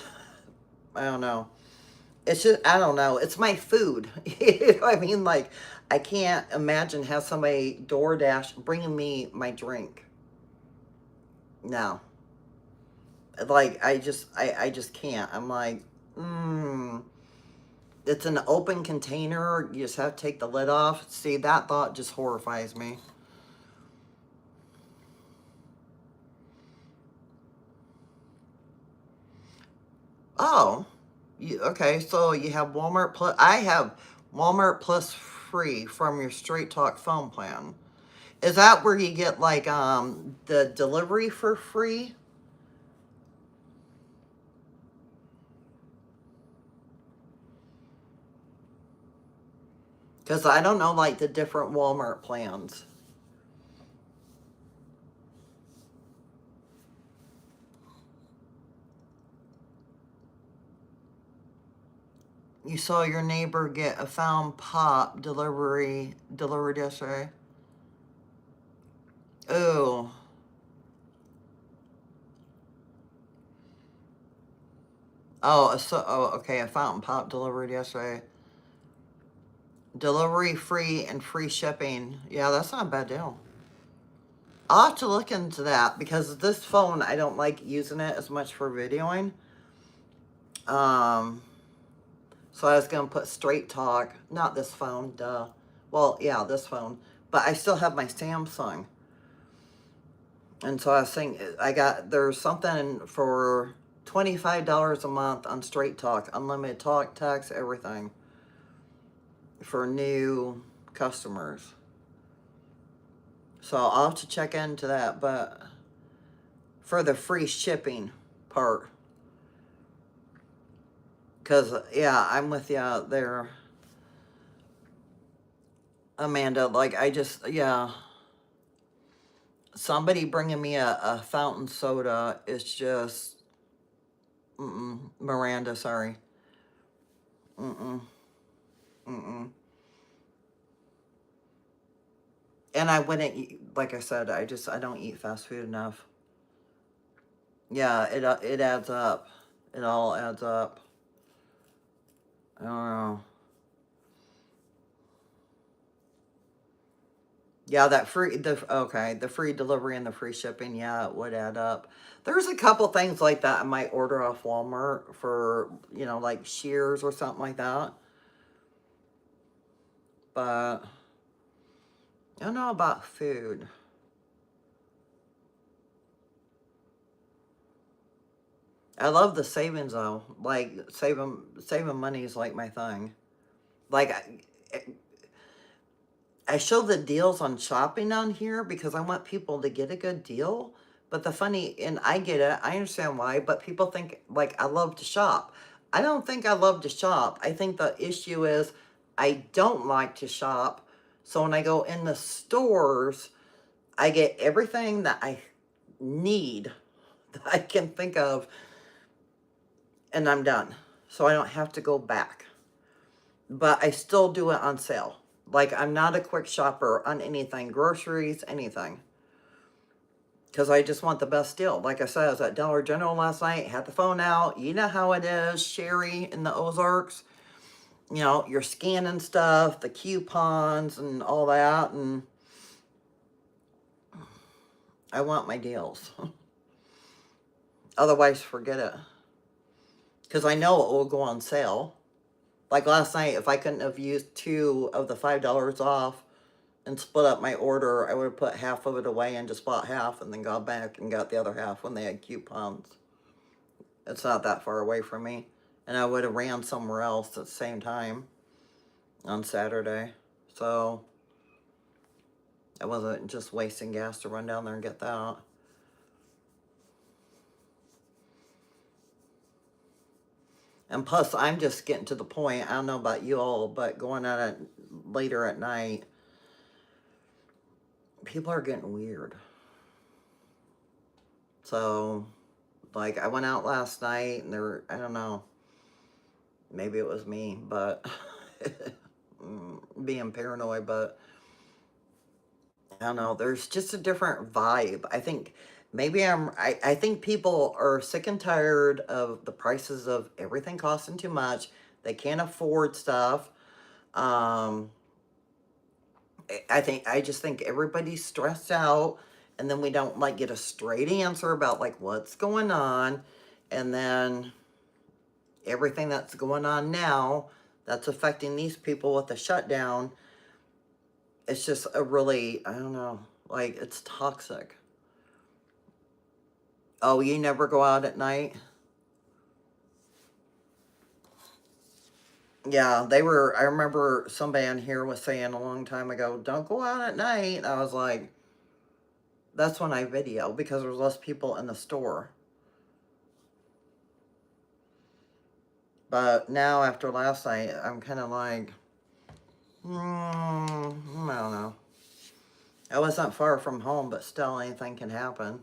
I don't know. It's just, I don't know. It's my food. You know what I mean? Like, I can't imagine have somebody DoorDash bringing me my drink. No. Like, I just can't. I'm like, it's an open container. You just have to take the lid off. See, that thought just horrifies me. Oh, okay. So you have Walmart Plus. I have Walmart Plus free from your Straight Talk phone plan. Is that where you get like the delivery for free? Because I don't know like the different Walmart plans. You saw your neighbor get a found pop delivered yesterday. Oh, Okay, a fountain pop delivered yesterday. Delivery free and free shipping. Yeah, that's not a bad deal. I'll have to look into that because this phone, I don't like using it as much for videoing. Um, so I was going to put Straight Talk, not this phone, duh. Well, yeah, this phone. But I still have my Samsung. And so I was saying, there's something for $25 a month on Straight Talk, unlimited talk, text, everything for new customers. So I'll have to check into that, but for the free shipping part. Because, yeah, I'm with you there, Amanda. Like, yeah. Somebody bringing me a fountain soda is just, Miranda, sorry. Mm-mm, mm-mm. And I wouldn't eat, like I said, I don't eat fast food enough. Yeah, it adds up. It all adds up. I don't know. Yeah, the free delivery and the free shipping, yeah, it would add up. There's a couple things like that I might order off Walmart for, like shears or something like that. But I don't know about food. I love the savings though. Like saving money is like my thing. Like I show the deals on shopping on here because I want people to get a good deal. But and I get it, I understand why, but people think like I love to shop. I don't think I love to shop. I think the issue is I don't like to shop. So when I go in the stores, I get everything that I need that I can think of and I'm done. So I don't have to go back. But I still do it on sale. Like, I'm not a quick shopper on anything, groceries, anything. Because I just want the best deal. Like I said, I was at Dollar General last night, had the phone out. You know how it is, Sherry in the Ozarks. You're scanning stuff, the coupons and all that. And I want my deals. Otherwise, forget it. Because I know it will go on sale. Like last night, if I couldn't have used two of the $5 off, and split up my order, I would have put half of it away and just bought half and then got back and got the other half when they had coupons. It's not that far away from me. And I would have ran somewhere else at the same time on Saturday. So I wasn't just wasting gas to run down there and get that. And plus, I'm just getting to the point, I don't know about you all, but going at it later at night, people are getting weird. So, like, I went out last night and I don't know, maybe it was me, but being paranoid, but I don't know, there's just a different vibe. I think I think people are sick and tired of the prices of everything costing too much. They can't afford stuff. Um, I just think everybody's stressed out, and then we don't like get a straight answer about like what's going on, and then everything that's going on now that's affecting these people with the shutdown. It's just a really, I don't know, like it's toxic. Oh, you never go out at night? Yeah, I remember somebody on here was saying a long time ago, don't go out at night. I was like, that's when I video because there's less people in the store. But now after last night, I'm kind of like, I don't know. I wasn't far from home, but still anything can happen.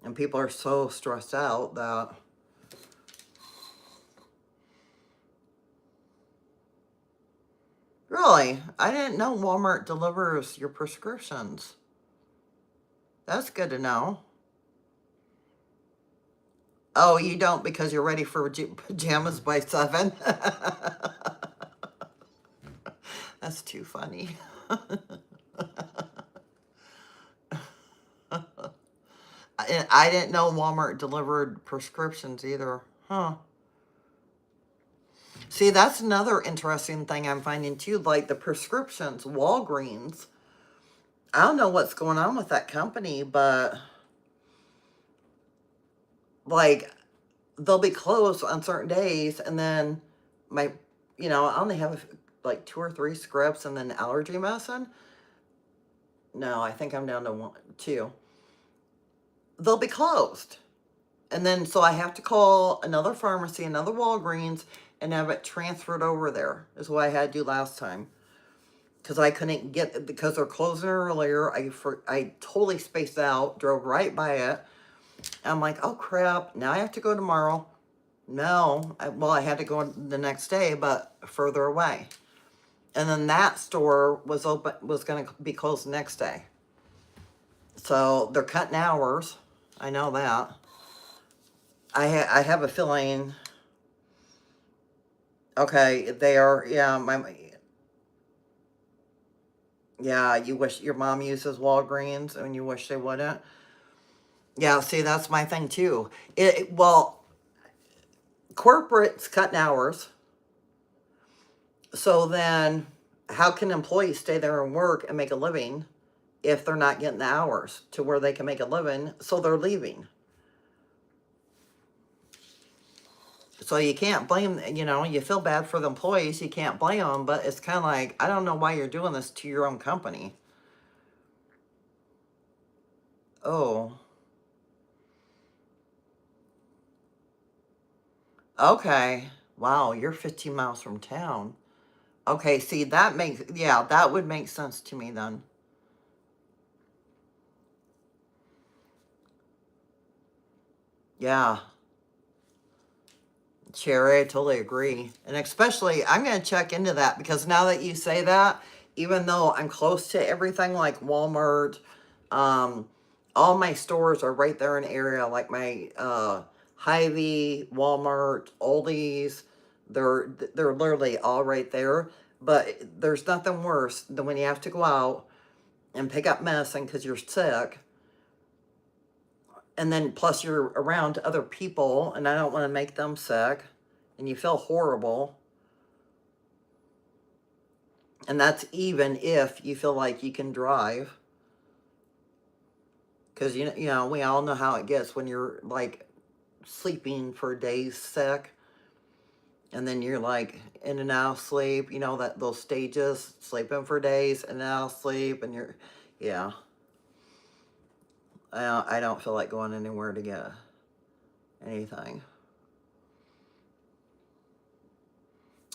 And people are so stressed out that really, I didn't know Walmart delivers your prescriptions. That's good to know. Oh, you don't because you're ready for pajamas by 7? That's too funny. And I didn't know Walmart delivered prescriptions either. Huh. See, that's another interesting thing I'm finding too. Like the prescriptions, Walgreens. I don't know what's going on with that company, but like they'll be closed on certain days, and then my, I only have like 2 or 3 scripts and then allergy medicine. No, I think I'm down to 2. They'll be closed. And then so I have to call another pharmacy, another Walgreens, and have it transferred over there, is what I had to do last time. Because I couldn't get, because they're closing earlier. I totally spaced out, drove right by it. I'm like, oh crap, now I have to go tomorrow. No, I had to go the next day, but further away. And then that store was going to be closed the next day. So they're cutting hours. I know that. I have a feeling. Okay, they are. Yeah, yeah. You wish your mom uses Walgreens, and you wish they wouldn't. Yeah, see, that's my thing too. Well, corporate's cutting hours. So then, how can employees stay there and work and make a living if they're not getting the hours to where they can make a living? So they're leaving. So you can't blame, you feel bad for the employees. You can't blame them, but it's kind of like, I don't know why you're doing this to your own company. Oh, okay. Wow, you're 15 miles from town. Okay, see, yeah, that would make sense to me then. Yeah, Cherry, I totally agree. And especially, I'm going to check into that because now that you say that, even though I'm close to everything like Walmart, um, all my stores are right there in the area, like my Hy-Vee, Walmart, Aldi's, they're literally all right there. But there's nothing worse than when you have to go out and pick up medicine because you're sick, and then plus you're around other people, and I don't want to make them sick, and you feel horrible. And that's even if you feel like you can drive, because we all know how it gets when you're like sleeping for days sick, and then you're like in and out of sleep. That those stages, sleeping for days and out of sleep, and yeah. I don't feel like going anywhere to get anything.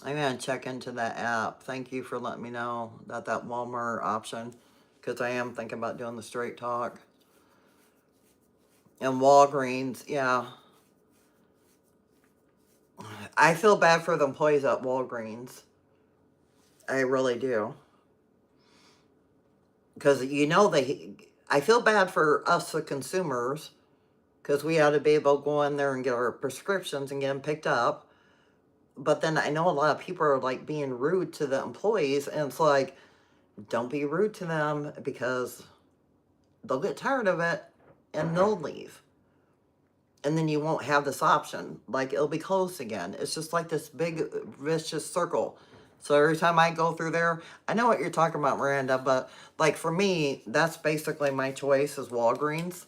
I'm going to check into that app. Thank you for letting me know that Walmart option, because I am thinking about doing the straight talk. And Walgreens, yeah. I feel bad for the employees at Walgreens. I really do. Because, I feel bad for us, the consumers, because we ought to be able to go in there and get our prescriptions and get them picked up. But then I know a lot of people are like being rude to the employees, and it's like, don't be rude to them because they'll get tired of it and they'll leave. And then you won't have this option. Like, it'll be closed again. It's just like this big vicious circle. So every time I go through there, I know what you're talking about, Miranda, but like for me, that's basically my choice is Walgreens.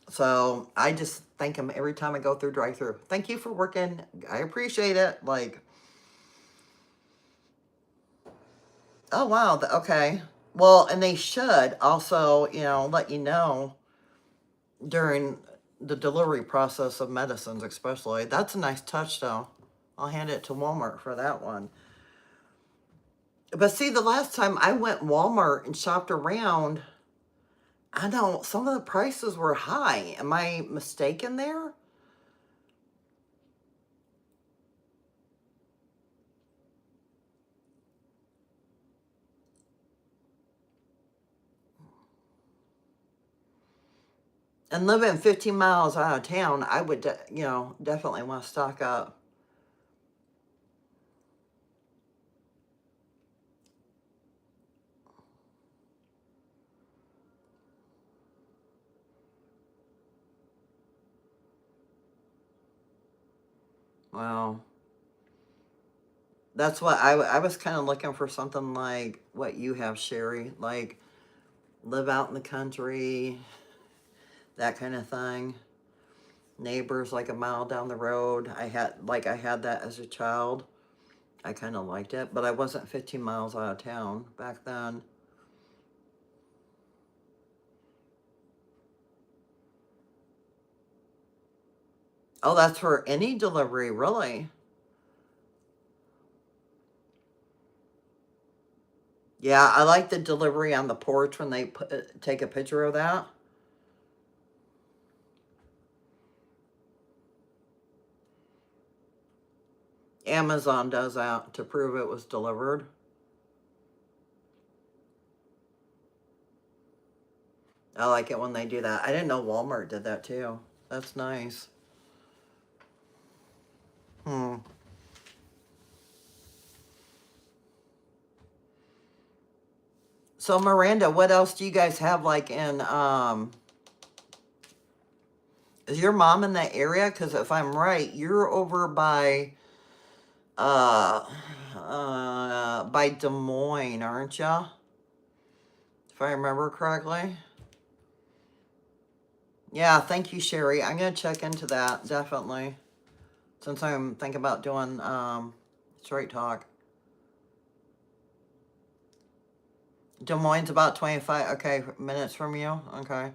So I just thank them every time I go through drive-through. Thank you for working. I appreciate it. Like, oh wow, okay. Well, and they should also, let you know during the delivery process of medicines, especially. That's a nice touch, though. I'll hand it to Walmart for that one. But see, the last time I went Walmart and shopped around, I know some of the prices were high. Am I mistaken there? And living 15 miles out of town, I would, you know, definitely want to stock up. Well, that's what I was kind of looking for, something like what you have, Sherry. Like, live out in the country, that kind of thing. Neighbors like a mile down the road. I had that as a child. I kind of liked it, but I wasn't 15 miles out of town back then. Oh, that's for any delivery, really? Yeah, I like the delivery on the porch when they take a picture of that. Amazon does that to prove it was delivered. I like it when they do that. I didn't know Walmart did that too. That's nice. Hmm. So Miranda, what else do you guys have like in is your mom in that area? Because if I'm right, you're over uh by Des Moines, aren't you? If I remember correctly. Yeah, thank you, Sherry. I'm gonna check into that, definitely. Since I'm thinking about doing straight talk. Des Moines about 25 okay minutes from you. Okay.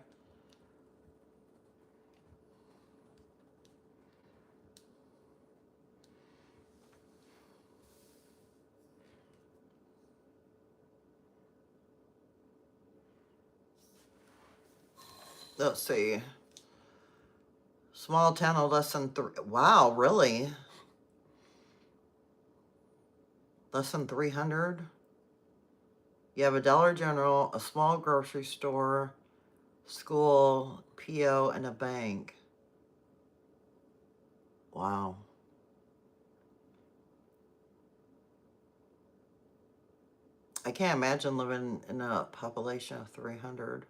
Let's see. Small town of less than three. Wow, really? Less than 300? You have a Dollar General, a small grocery store, school, PO, and a bank. Wow. I can't imagine living in a population of 300.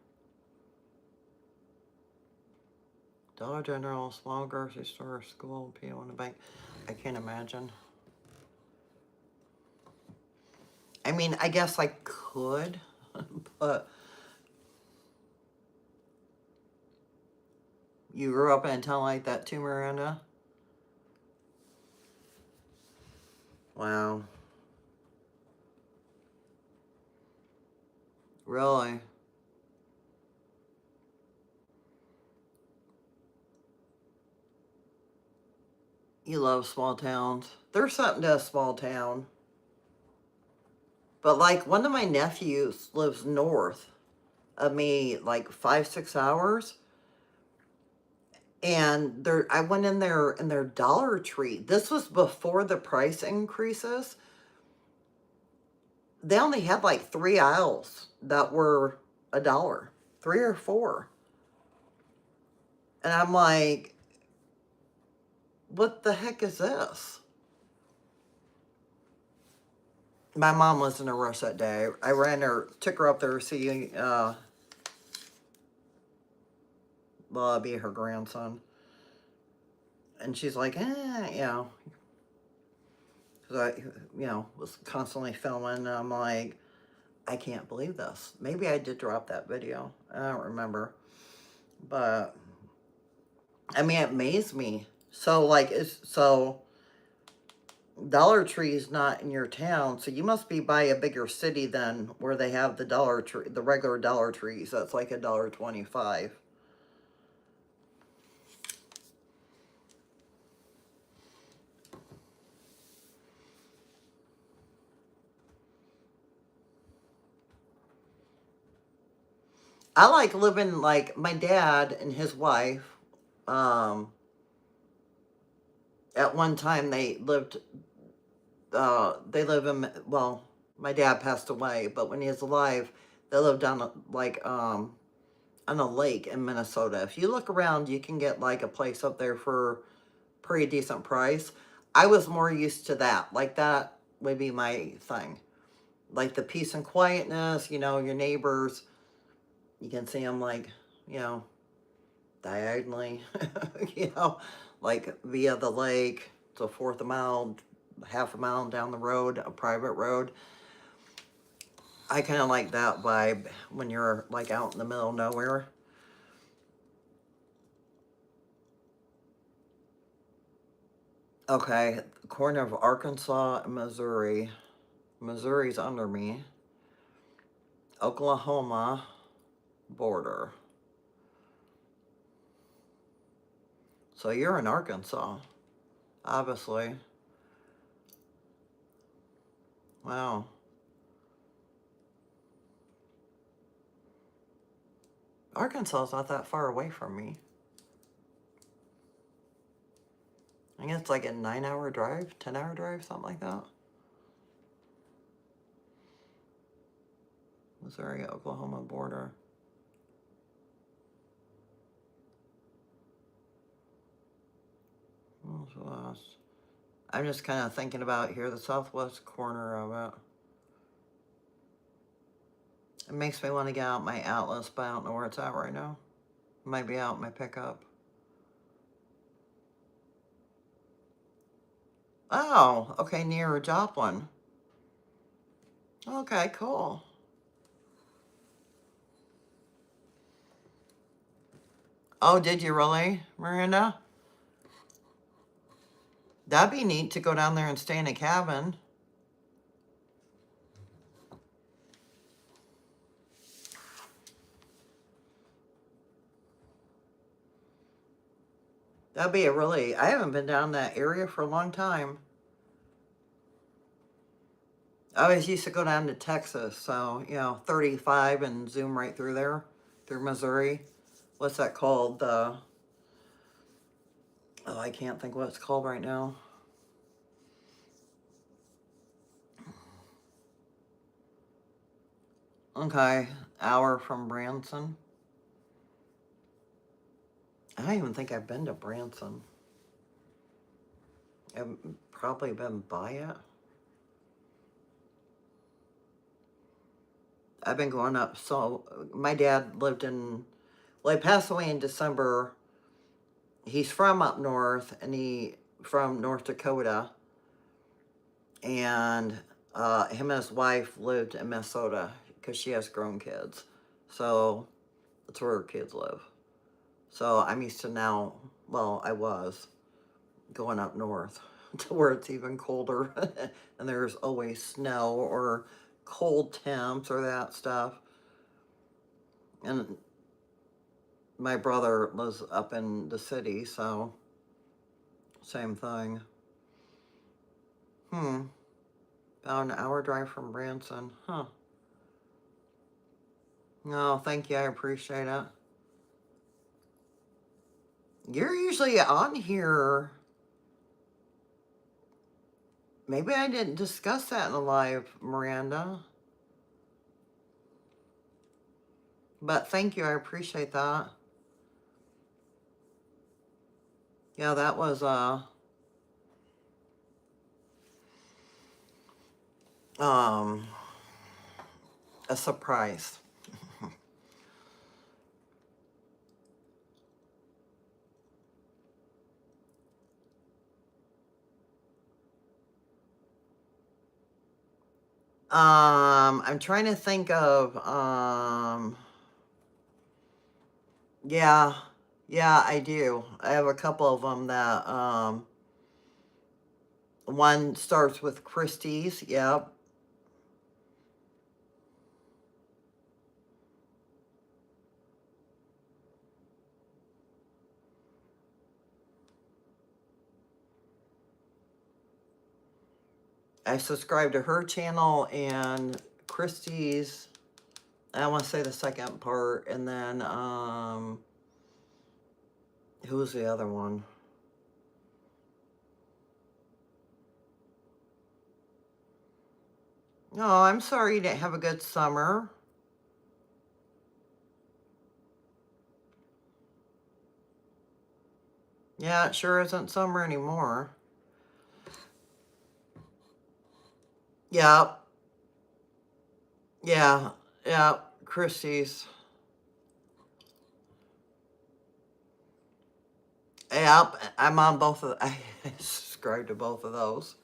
Dollar General, small grocery store, school, PO, and a bank. I can't imagine. I mean, I guess I could, but you grew up in a town like that too, Miranda? Wow. Really? You love small towns. There's something to a small town. But like one of my nephews lives north of me, like 5, 6 hours. And there I went in their Dollar Tree. This was before the price increases. They only had like 3 aisles that were a dollar. 3 or 4. And I'm like, what the heck is this? My mom was in a rush that day. I ran her, took her up there to see, well, I'll be her grandson. And she's like, you know, because I, was constantly filming. And I'm like, I can't believe this. Maybe I did drop that video. I don't remember. But, I mean, it amazed me. So, like, Dollar Tree is not in your town, so you must be by a bigger city than where they have the Dollar Tree, the regular Dollar Trees. That's like $1.25. I like living like my dad and his wife. Um, at one time they lived. They live in well. My dad passed away, but when he was alive, they lived on like on a lake in Minnesota. If you look around, you can get like a place up there for pretty decent price. I was more used to that. Like that would be my thing. Like the peace and quietness, you know, your neighbors, you can see them like, you know, diagonally, you know, like via the lake. It's a fourth a mile, half a mile down the road, a private road. I kind of like that vibe when you're like out in the middle of nowhere. Okay, corner of Arkansas and Missouri. Missouri's under me. Oklahoma border. So you're in Arkansas, obviously. Wow. Arkansas's not that far away from me. I think it's like a 9-hour drive, 10-hour drive, something like that. Missouri, Oklahoma border. I'm just kind of thinking about here, the southwest corner of it. It makes me want to get out my Atlas, but I don't know where it's at right now. It might be out in my pickup. Oh, okay, near Joplin. Okay, cool. Oh, did you really, Miranda? That'd be neat to go down there and stay in a cabin. That'd be I haven't been down that area for a long time. I always used to go down to Texas, so, you know, 35 and zoom right through there, through Missouri. What's that called? Oh, I can't think what it's called right now. Okay, hour from Branson. I don't even think I've been to Branson. I've probably been by it. I've been going up. So my dad lived in, well, he passed away in December. He's from up north, and from North Dakota. And him and his wife lived in Minnesota because she has grown kids. So that's where her kids live. So I'm used to now, well, I was going up north to where it's even colder and there's always snow or cold temps or that stuff. And my brother lives up in the city, so same thing. About an hour drive from Branson. Huh. No, thank you. I appreciate it. You're usually on here. Maybe I didn't discuss that in the live, Miranda. But thank you. I appreciate that. Yeah, that was um a surprise. I'm trying to think of yeah, yeah, I do. I have a couple of them that one starts with Christie's. Yep. I subscribe to her channel and Christie's. I want to say the second part, and then who's the other one? Oh, I'm sorry you didn't have a good summer. Yeah, it sure isn't summer anymore. Yep. Yeah. Yeah. Christie's. Yep. I'm on both of I subscribe to both of those.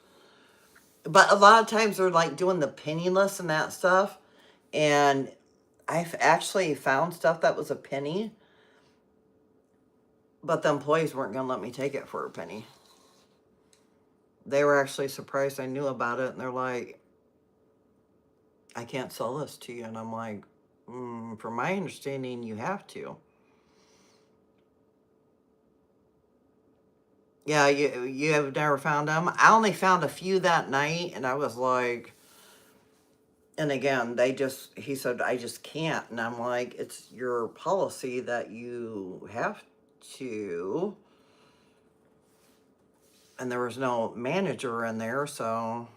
But a lot of times they're like doing the penny list and that stuff. And I've actually found stuff that was a penny, but the employees weren't going to let me take it for a penny. They were actually surprised I knew about it. And they're like, I can't sell this to you. And I'm like, from my understanding, you have to. Yeah, you have never found them. I only found a few that night, and I was like, and again, he said, I just can't. And I'm like, it's your policy that you have to. And there was no manager in there, so.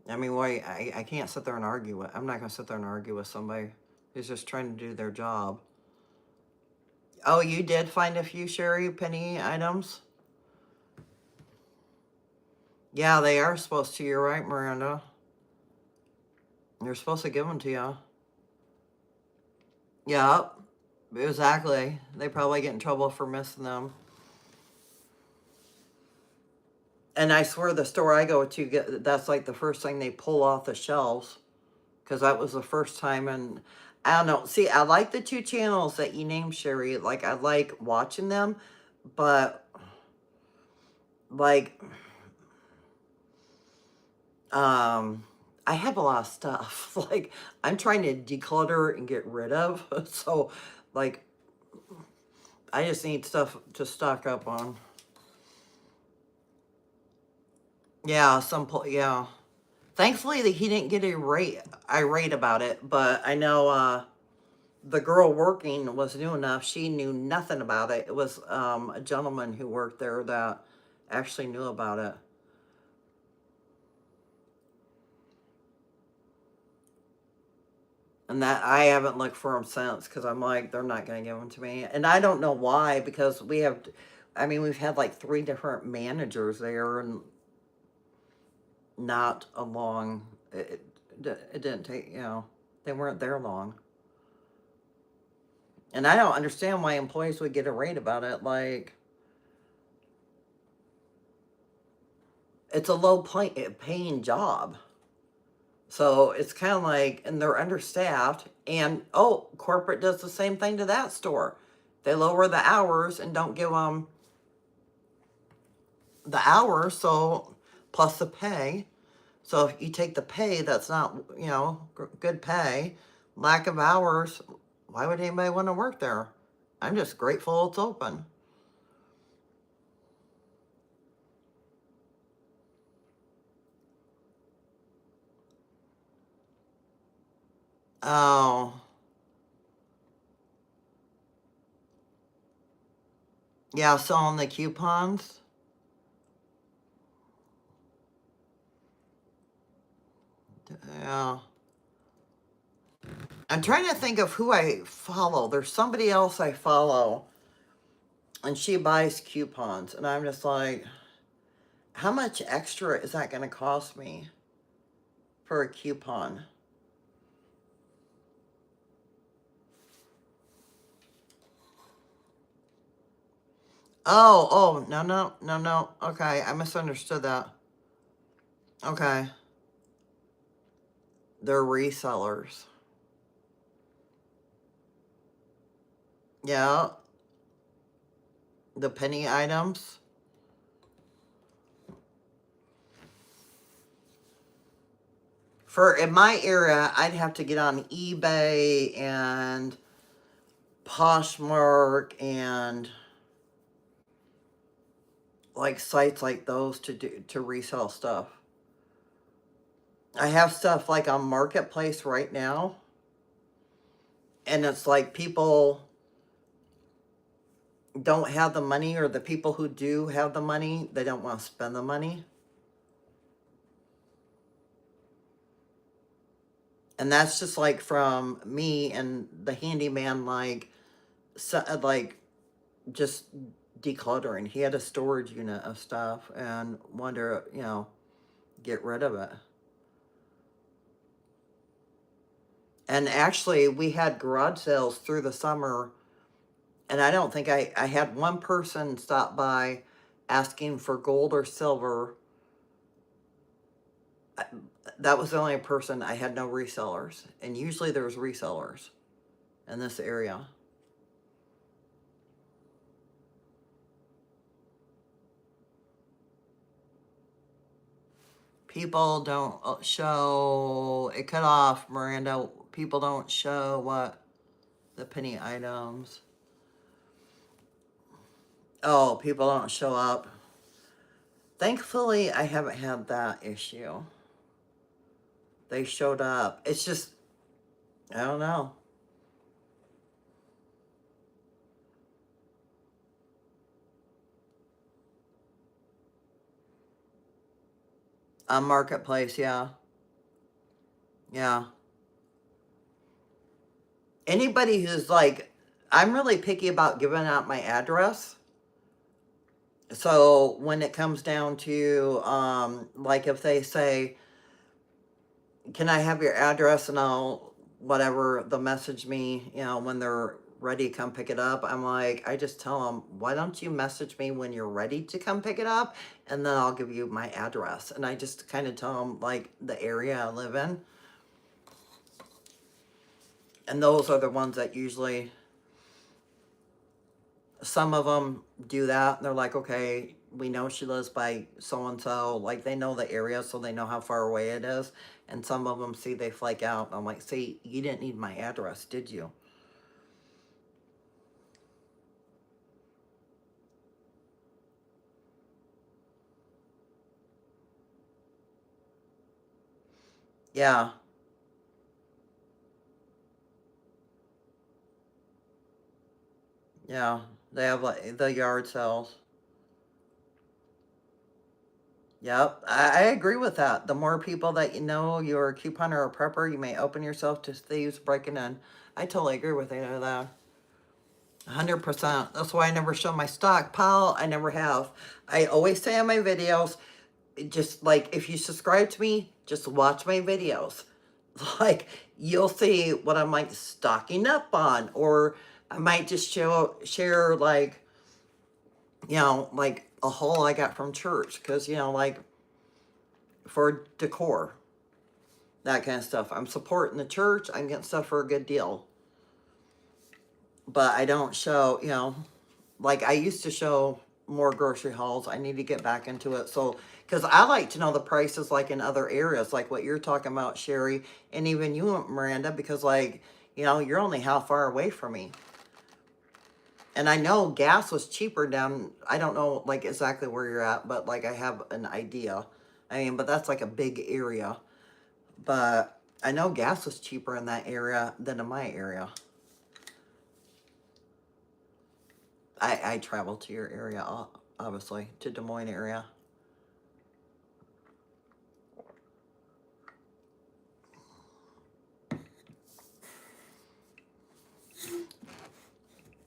I mean, why? I can't sit there and argue with. I'm not going to sit there and argue with somebody who's just trying to do their job. Oh, you did find a few Sherry penny items? Yeah, they are supposed to. You're right, Miranda. They're supposed to give them to you. Yep, exactly. They probably get in trouble for missing them. And I swear the store I go to, that's like the first thing they pull off the shelves. Because that was the first time. And I don't know. See, I like the two channels that you named, Sherry. Like, I like watching them. But, like, I have a lot of stuff. Like, I'm trying to declutter and get rid of. So, like, I just need stuff to stock up on. Yeah, yeah. Thankfully, that he didn't get irate about it. But I know the girl working was new enough. She knew nothing about it. It was a gentleman who worked there that actually knew about it. And that I haven't looked for them since because I'm like, they're not going to give them to me. And I don't know why, because we've had like 3 different managers there, and not a long, it didn't take, they weren't there long. And I don't understand why employees would get irate about it. Like, it's a paying job. So it's kind of like, and they're understaffed. And, oh, corporate does the same thing to that store. They lower the hours and don't give them the hours, so plus the pay. So if you take the pay, that's not, good pay, lack of hours, why would anybody want to work there? I'm just grateful it's open. Oh, yeah, selling the coupons. Yeah. I'm trying to think of who I follow. There's somebody else I follow, and she buys coupons. And I'm just like, how much extra is that going to cost me for a coupon? Oh, no, no, no, no. Okay, I misunderstood that. Okay. They're resellers. Yeah, the penny items. In my area, I'd have to get on eBay and Poshmark and like sites like those to resell stuff. I have stuff like on Marketplace right now, and it's like people don't have the money, or the people who do have the money, they don't want to spend the money. And that's just like from me and the handyman, like, so, like just decluttering. He had a storage unit of stuff and wanted to, get rid of it. And actually, we had garage sales through the summer, and I don't think I had one person stop by asking for gold or silver. That was the only person. I had no resellers, and usually there's resellers in this area. People don't show it cut off, Miranda. People don't show what the penny items. Oh, people don't show up. Thankfully, I haven't had that issue. They showed up. It's just, I don't know. On Marketplace, yeah. Yeah. Anybody who's like, I'm really picky about giving out my address. So when it comes down to, like if they say, can I have your address, and I'll, whatever, they'll message me, when they're ready to come pick it up. I'm like, I just tell them, why don't you message me when you're ready to come pick it up? And then I'll give you my address. And I just kind of tell them like the area I live in. And those are the ones that usually, some of them do that. They're like, okay, we know she lives by so-and-so. Like, they know the area, so they know how far away it is. And some of them, see, they flake out. I'm like, see, you didn't need my address, did you? Yeah, yeah. They have like the yard sales. Yep, I agree with that. The more people that you know you're a couponer or prepper, you may open yourself to thieves breaking in. I totally agree with you on that. 100%. That's why I never show my stockpile. I never have. I always say on my videos, just like if you subscribe to me, just watch my videos. Like, you'll see what I'm like stocking up on, or I might just share like, like a haul I got from church, because like for decor, that kind of stuff. I'm supporting the church. I'm getting stuff for a good deal. But I don't show, like I used to show more grocery hauls. I need to get back into it. So, because I like to know the prices like in other areas, like what you're talking about, Sherry, and even you, Miranda, because like, you're only how far away from me. And I know gas was cheaper down, I don't know like exactly where you're at, but like I have an idea. I mean, but that's like a big area. But I know gas was cheaper in that area than in my area. I travel to your area, obviously, to Des Moines area.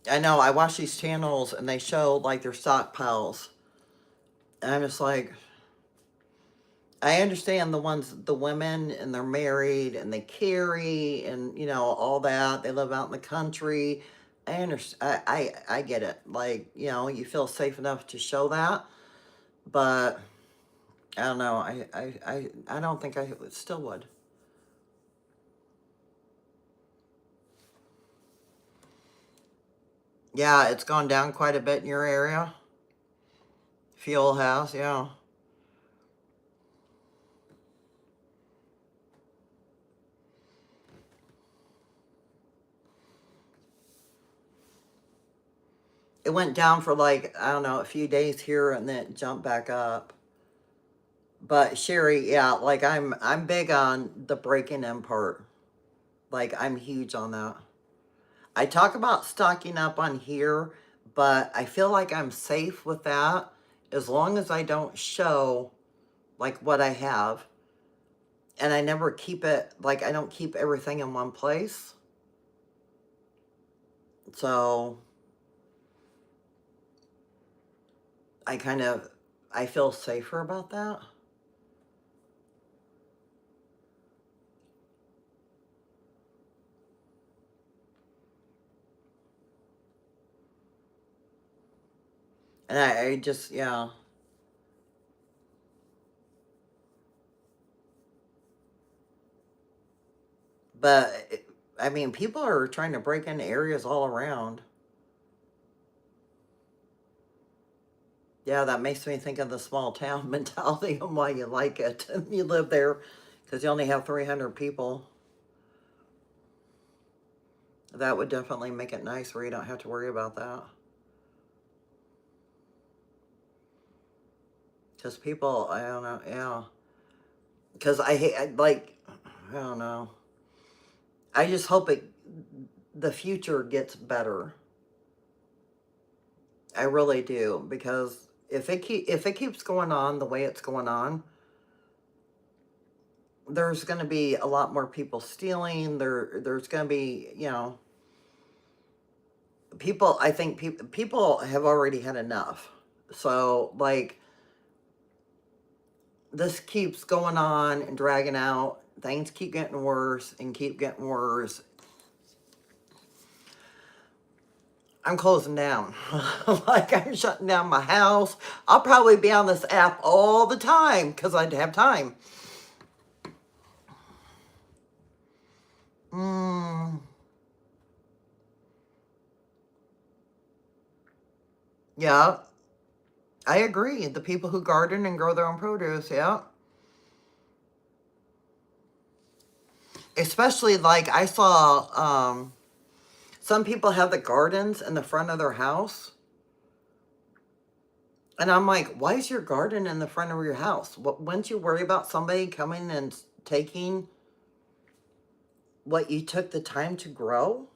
I know, I watch these channels and they show like their stockpiles. And I'm just like, I understand the women, and they're married and they carry and, all that. They live out in the country. I understand. I get it. Like, you feel safe enough to show that. But I don't know. I don't think I still would. Yeah, it's gone down quite a bit in your area. Fuel has, yeah. It went down for like, I don't know, a few days here and then it jumped back up. But Sherry, yeah, like I'm big on the breaking in part. Like I'm huge on that. I talk about stocking up on here, but I feel like I'm safe with that as long as I don't show like what I have. And I never keep it, like I don't keep everything in one place. So I feel safer about that. And I just, yeah. But, I mean, people are trying to break into areas all around. Yeah, that makes me think of the small town mentality and why you like it. You live there because you only have 300 people. That would definitely make it nice where you don't have to worry about that. Because people, I don't know, yeah. Because I don't know. I just hope the future gets better. I really do. Because if it keeps going on the way it's going on, there's going to be a lot more people stealing. There's going to be, people, I think people have already had enough. So, like, this keeps going on and dragging out. Things keep getting worse and keep getting worse. I'm closing down. Like, I'm shutting down my house. I'll probably be on this app all the time because I'd have time. Mm, yeah, I agree. The people who garden and grow their own produce, yeah. Especially, like, I saw some people have the gardens in the front of their house. And I'm like, why is your garden in the front of your house? Wouldn't you worry about somebody coming and taking what you took the time to grow?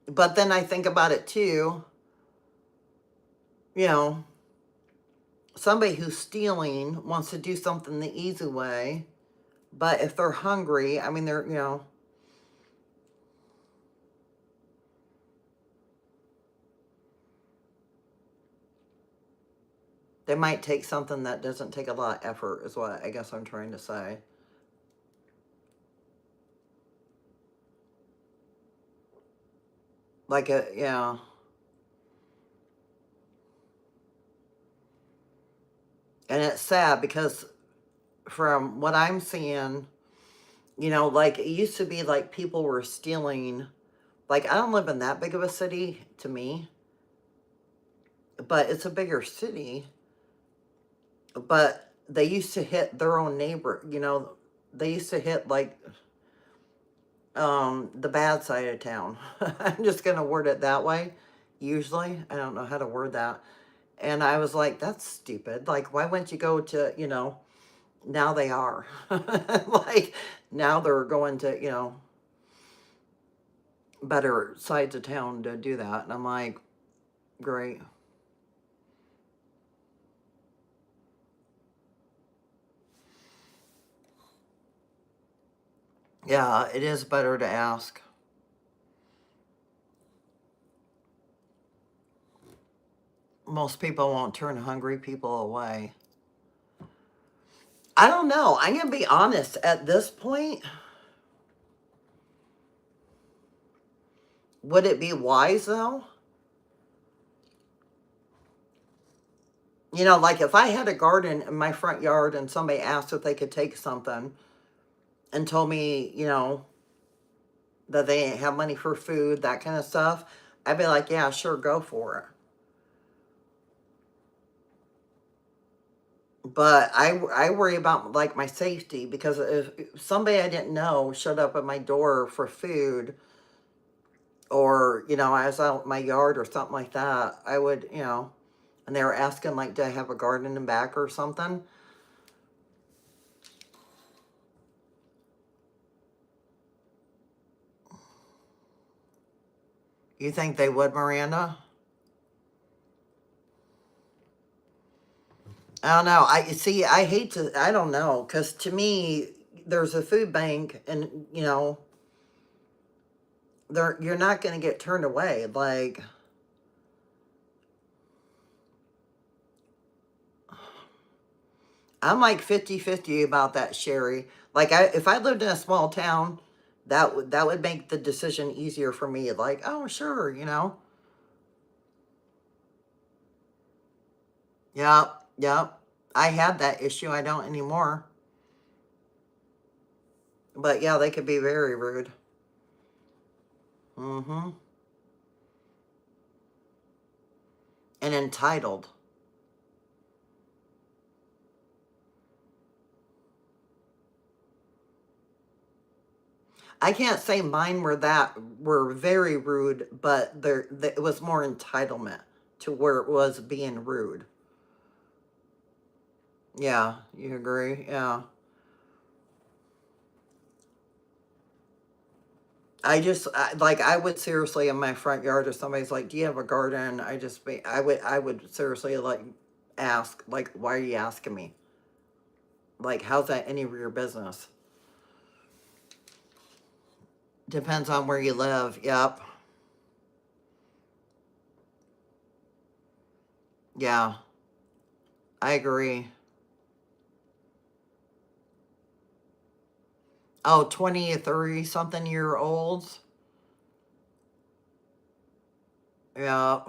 But then I think about it too, you know, somebody who's stealing wants to do something the easy way. But if they're hungry, I mean, they might take something that doesn't take a lot of effort, is what I guess I'm trying to say. Yeah. And it's sad because from what I'm seeing, like it used to be like people were stealing. Like, I don't live in that big of a city to me, but it's a bigger city. But they used to hit their own neighbor, they used to hit like the bad side of town. I'm just gonna word it that way. Usually, I don't know how to word that. And I was like, that's stupid. Like, why wouldn't you go to, now they are. Like, now they're going to, better sides of town to do that. And I'm like, great. Yeah, it is better to ask. Most people won't turn hungry people away. I don't know. I'm going to be honest. At this point, would it be wise though? Like if I had a garden in my front yard and somebody asked if they could take something and told me, that they ain't have money for food, that kind of stuff, I'd be like, yeah, sure, go for it. But I worry about like my safety because if somebody I didn't know showed up at my door for food, or I was out in my yard or something like that, I would, and they were asking like, do I have a garden in back or something? You think they would, Miranda? I don't know. I see. I hate to. I don't know because to me, there's a food bank, and you're not going to get turned away. Like, I'm like 50-50 about that, Sherry. Like, if I lived in a small town, that would make the decision easier for me. Like, oh, sure, you know. Yep, yep. I had that issue. I don't anymore. But yeah, they could be very rude. Mm-hmm. And entitled. I can't say mine were very rude, but it was more entitlement to where it was being rude. Yeah, you agree? Yeah. Like, I would seriously in my front yard, if somebody's like, "Do you have a garden?" I would seriously like ask, like, "Why are you asking me? Like, how's that any of your business?" Depends on where you live. Yep. Yeah, I agree. Oh, 20 or 30 something year olds. Yeah.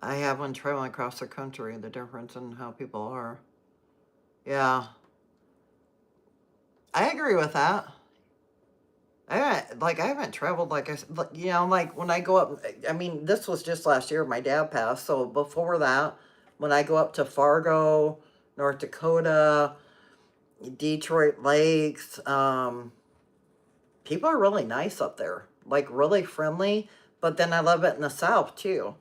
I have one traveling across the country, the difference in how people are. Yeah. I agree with that. I haven't traveled like like when I go up. I mean, this was just last year. My dad passed, so before that, when I go up to Fargo, North Dakota, Detroit Lakes, people are really nice up there, like really friendly. But then I love it in the South too.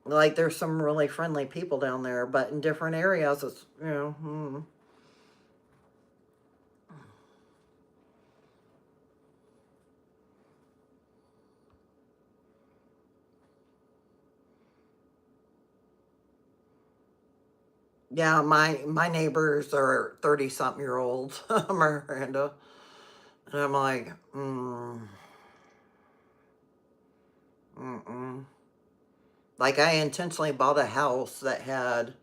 Like, there's some really friendly people down there, but in different areas, it's yeah. My neighbors are 30-something year olds, Miranda, and I'm like, mm. Like, I intentionally bought a house that had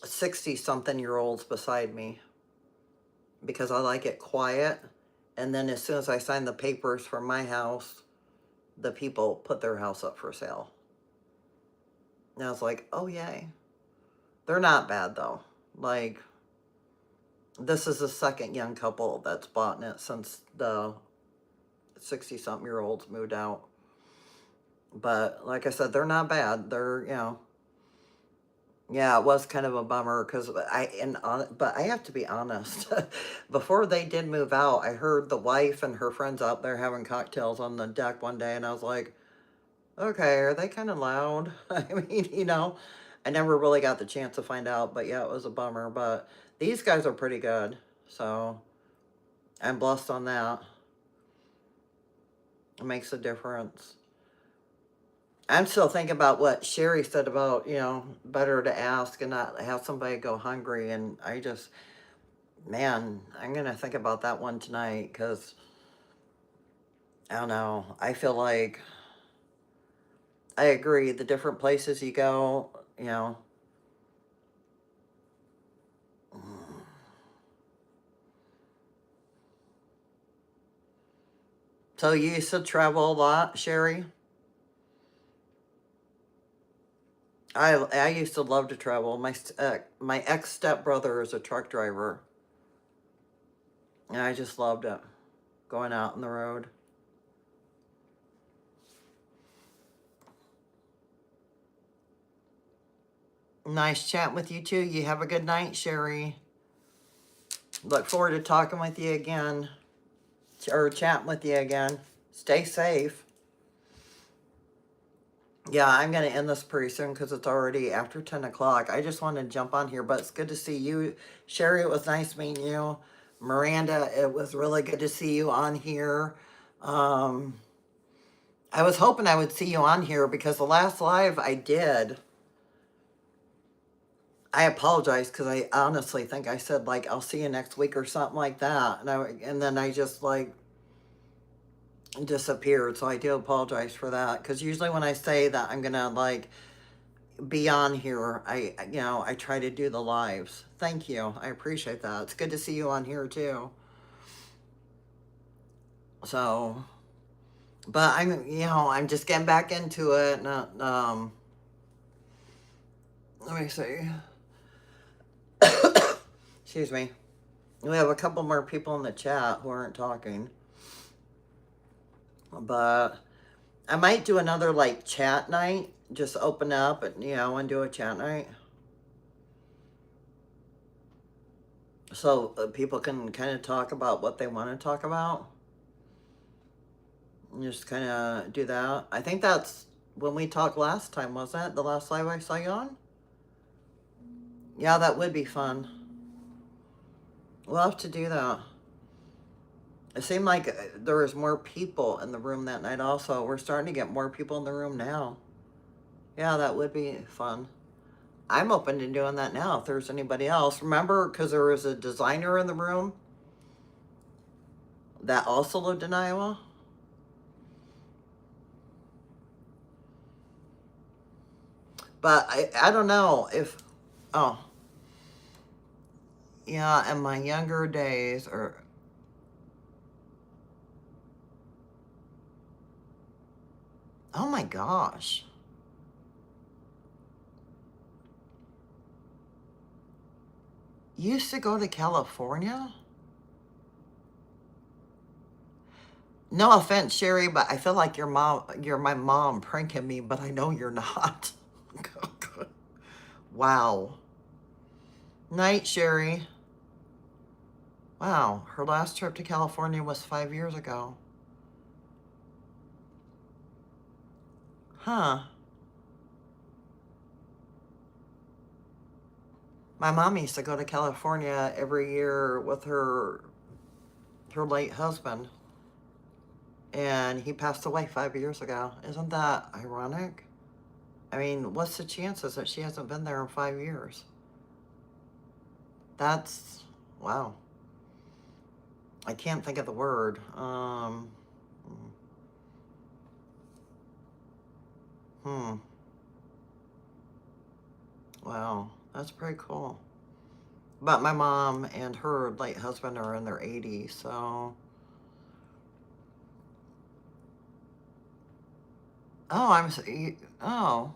60-something year olds beside me because I like it quiet. And then as soon as I signed the papers for my house, the people put their house up for sale. And I was like, oh, yay. They're not bad, though. Like, this is the second young couple that's bought in it since the 60-something year olds moved out. But like I said, they're not bad. Yeah, it was kind of a bummer because but I have to be honest. Before they did move out, I heard the wife and her friends out there having cocktails on the deck one day, and I was like, okay, are they kind of loud? I mean, I never really got the chance to find out, but yeah, it was a bummer. But these guys are pretty good, so I'm blessed on that. It makes a difference. I'm still thinking about what Sherry said about, better to ask and not have somebody go hungry. And man, I'm going to think about that one tonight because I don't know. I feel like I agree. The different places you go, you know. So you used to travel a lot, Sherry? I used to love to travel. My ex stepbrother is a truck driver, and I just loved it going out on the road. Nice chat with you too. You have a good night, Sherry. Look forward to talking with you again or chatting with you again. Stay safe. Yeah, I'm going to end this pretty soon because it's already after 10 o'clock. I just wanted to jump on here, but it's good to see you. Sherry, it was nice meeting you. Miranda, it was really good to see you on here. Um, I was hoping I would see you on here because the last live I did, I apologize because I honestly think I said like I'll see you next week or something like that, and then I just like disappeared. So I do apologize for that because usually when I say that I'm gonna like be on here, I try to do the lives. Thank you, I appreciate that. It's good to see you on here too. So, but I'm just getting back into it. Let me see. Excuse me. We have a couple more people in the chat who aren't talking. But I might do another like chat night. Just open up and do a chat night. So people can kind of talk about what they want to talk about. And just kind of do that. I think that's when we talked last time, wasn't it? The last live I saw you on? Yeah, that would be fun. We'll have to do that. It seemed like there was more people in the room that night also. We're starting to get more people in the room now. Yeah, that would be fun. I'm open to doing that now if there's anybody else. Remember, because there was a designer in the room that also lived in Iowa. But I don't know if, oh, yeah, in my younger days, oh my gosh. You used to go to California? No offense, Sherry, but I feel like you're my mom pranking me, but I know you're not. Wow. Night, Sherry. Wow, her last trip to California was 5 years ago. Huh. My mom used to go to California every year with her late husband, and he passed away 5 years ago. Isn't that ironic? I mean, what's the chances that she hasn't been there in 5 years? That's wow. I can't think of the word. Hmm. Wow, that's pretty cool. But my mom and her late husband are in their 80s, so. Oh, oh.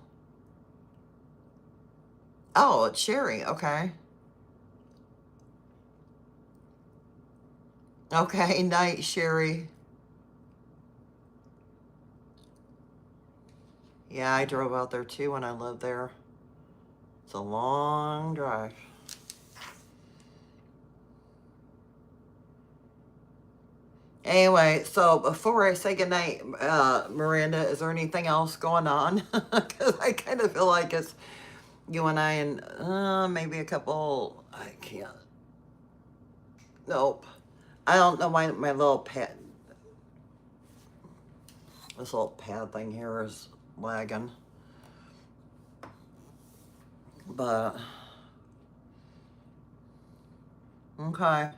Oh, it's Sherry. Okay. Okay, night, Sherry. Yeah, I drove out there too when I lived there. It's a long drive. Anyway, so before I say goodnight, Miranda, is there anything else going on? Because I kind of feel like it's you and I and maybe a couple. I can't. Nope. I don't know why my little pad, this little pad thing here is lagging. But, okay.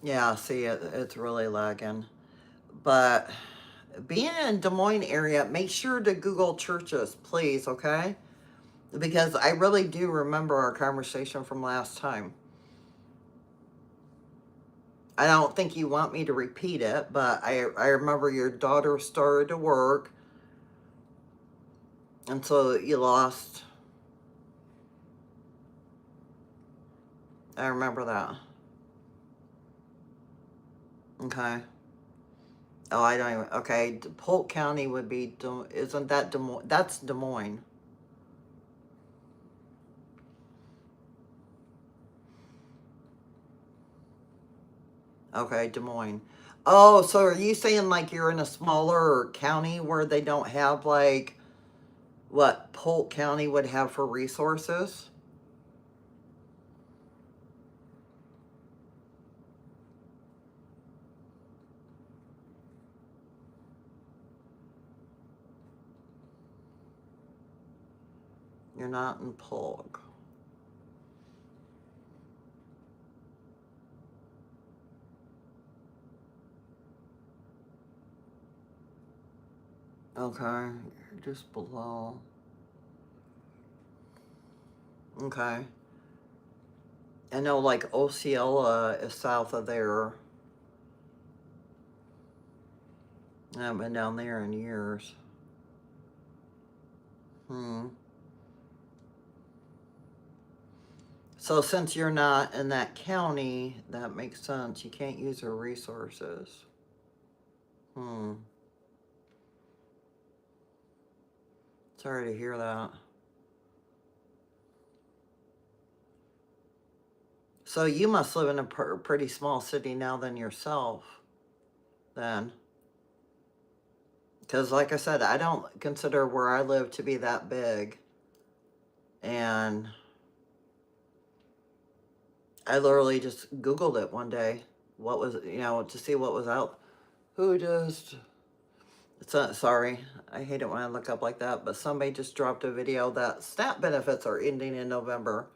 Yeah, see, it's really lagging. But being in Des Moines area, make sure to Google churches, please, okay? Because I really do remember our conversation from last time. I don't think you want me to repeat it, but I remember your daughter started to work, and so you lost. I remember that. Okay. Oh, I don't even. Okay, Polk County would be. Isn't that Des Moines? That's Des Moines. Okay, Des Moines. Oh, so are you saying like you're in a smaller county where they don't have like what Polk County would have for resources? You're not in Polk. Okay, you're just below. Okay. I know like Osceola is south of there. I haven't been down there in years. Hmm. So since you're not in that county, that makes sense. You can't use their resources. Hmm. Sorry to hear that. So you must live in a pretty small city now than yourself, then. Because like I said, I don't consider where I live to be that big. And I literally just Googled it one day. What was, to see what was out. Who just, it's not, sorry, I hate it when I look up like that, but somebody just dropped a video that SNAP benefits are ending in November.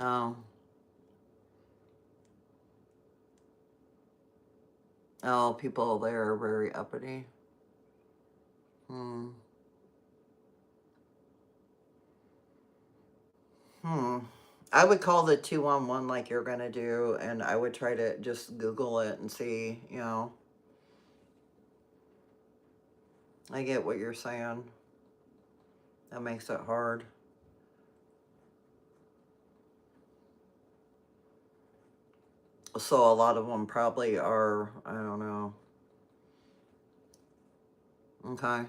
Oh. Oh, people there are very uppity. Hmm. Hmm. I would call the 211 like you're going to do, and I would try to just Google it and see. I get what you're saying. That makes it hard. So a lot of them probably are, I don't know. Okay.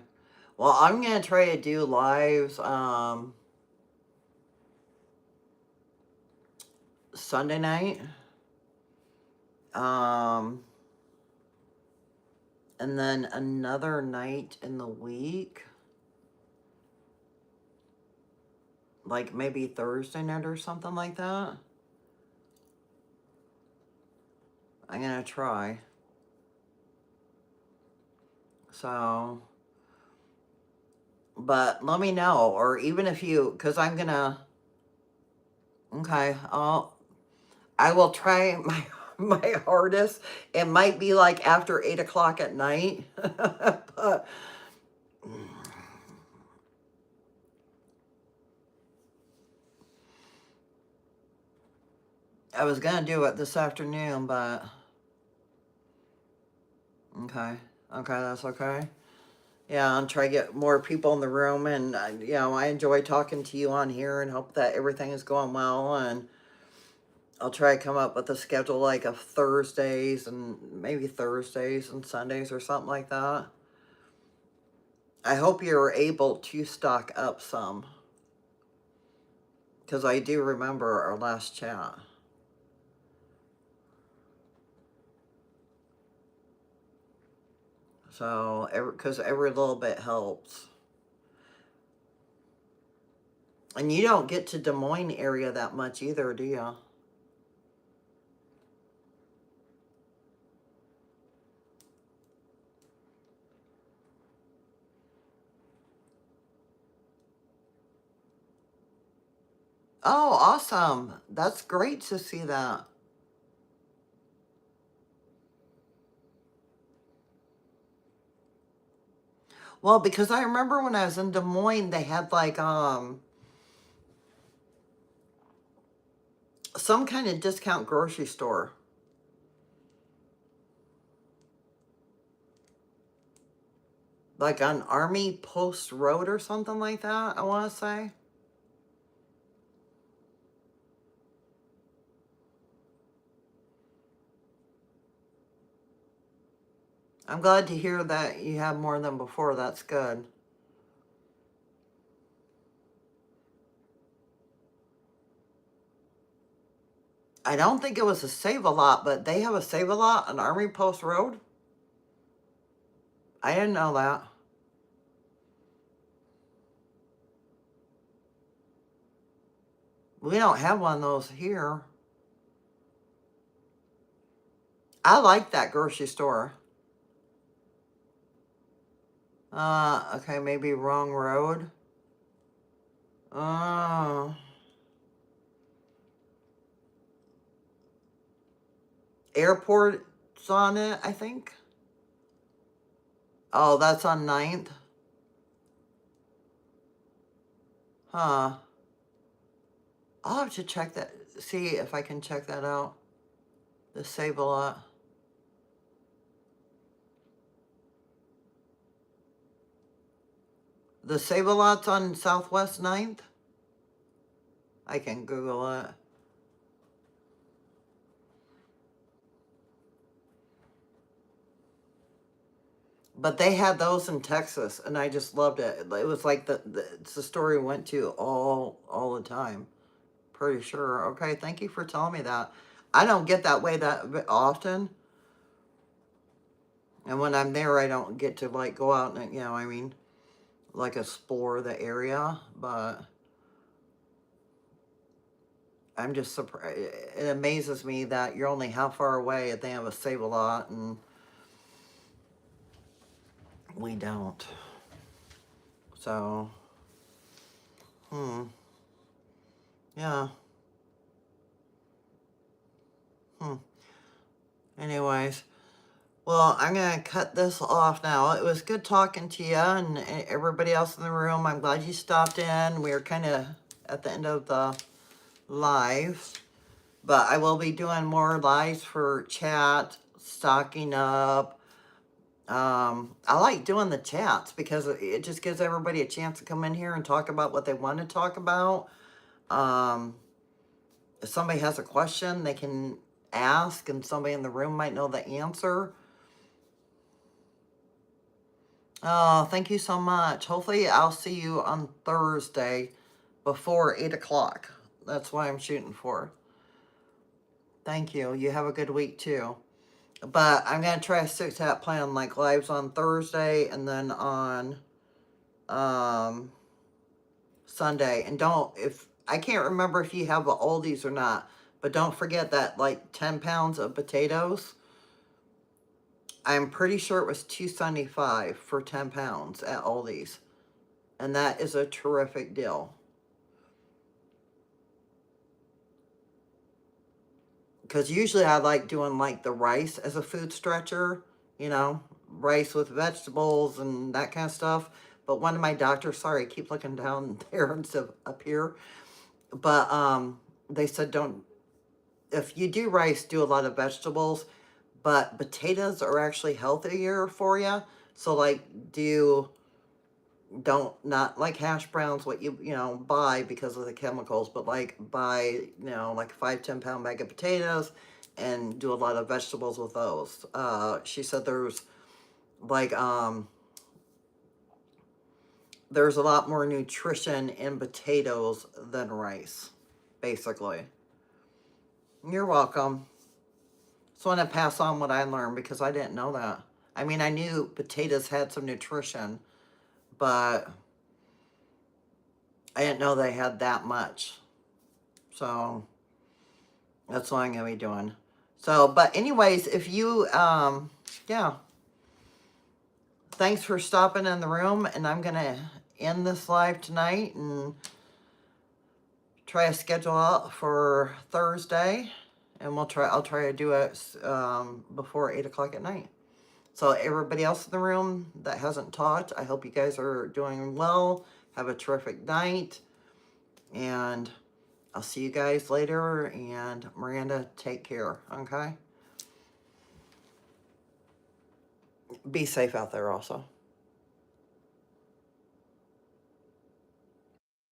Well, I'm going to try to do lives Sunday night. Um, and then another night in the week. Like maybe Thursday night or something like that. I'm going to try. So, but let me know. Or even if you, because I'm going to, okay, I will try my hardest. It might be like after 8 o'clock at night. But I was going to do it this afternoon, but okay. Okay, that's okay. Yeah, I'll try to get more people in the room. And, I enjoy talking to you on here and hope that everything is going well. And I'll try to come up with a schedule like of Thursdays and maybe Thursdays and Sundays or something like that. I hope you're able to stock up some. Because I do remember our last chat. So, because every little bit helps. And you don't get to Des Moines area that much either, do you? Oh, awesome. That's great to see that. Well, because I remember when I was in Des Moines, they had like some kind of discount grocery store. Like on Army Post Road or something like that, I want to say. I'm glad to hear that you have more than before. That's good. I don't think it was a Save-A-Lot, but they have a Save-A-Lot on Army Post Road. I didn't know that. We don't have one of those here. I like that grocery store. Okay, maybe wrong road. Oh, airport's on it, I think. Oh, that's on Ninth. Huh. I'll have to check that, see if I can check that out. The Save-A-Lot. The Save-A-Lot's on Southwest Ninth. I can Google it. But they had those in Texas, and I just loved it. It was like it's the story we went to all the time. Pretty sure. Okay, thank you for telling me that. I don't get that way that often, and when I'm there, I don't get to like go out and I mean, like explore the area. But I'm just surprised. It amazes me that you're only how far away, and they have a Save-A-Lot, and we don't. So, yeah. Anyways, well, I'm going to cut this off now. It was good talking to you and everybody else in the room. I'm glad you stopped in. We are kind of at the end of the live, but I will be doing more lives for chat, stocking up. I like doing the chats because it just gives everybody a chance to come in here and talk about what they want to talk about. If somebody has a question, they can ask, and somebody in the room might know the answer. Oh, thank you so much. Hopefully, I'll see you on Thursday before 8 o'clock. That's what I'm shooting for. Thank you. You have a good week, too. But I'm going to try to stick to that plan, like lives on Thursday and then on Sunday. And I can't remember if you have the oldies or not, but don't forget that like 10 pounds of potatoes, I'm pretty sure it was $2.75 for 10 pounds at Aldi's. And that is a terrific deal. Because usually I like doing like the rice as a food stretcher, rice with vegetables and that kind of stuff. But one of my doctors, sorry, I keep looking down there instead of up here. But they said if you do rice, do a lot of vegetables. But potatoes are actually healthier for you. So like not like hash browns what you buy because of the chemicals, but like buy like a 5-10 pound bag of potatoes and do a lot of vegetables with those. She said there's like there's a lot more nutrition in potatoes than rice, basically. You're welcome. Just want to pass on what I learned because I didn't know that. I mean, I knew potatoes had some nutrition, but I didn't know they had that much. So that's what I'm going to be doing. So, but anyways, if you, yeah. Thanks for stopping in the room, and I'm going to end this live tonight and try to schedule out for Thursday. And I'll try to do it before 8 o'clock at night. So everybody else in the room that hasn't talked, I hope you guys are doing well. Have a terrific night. And I'll see you guys later. And Miranda, take care, okay? Be safe out there also.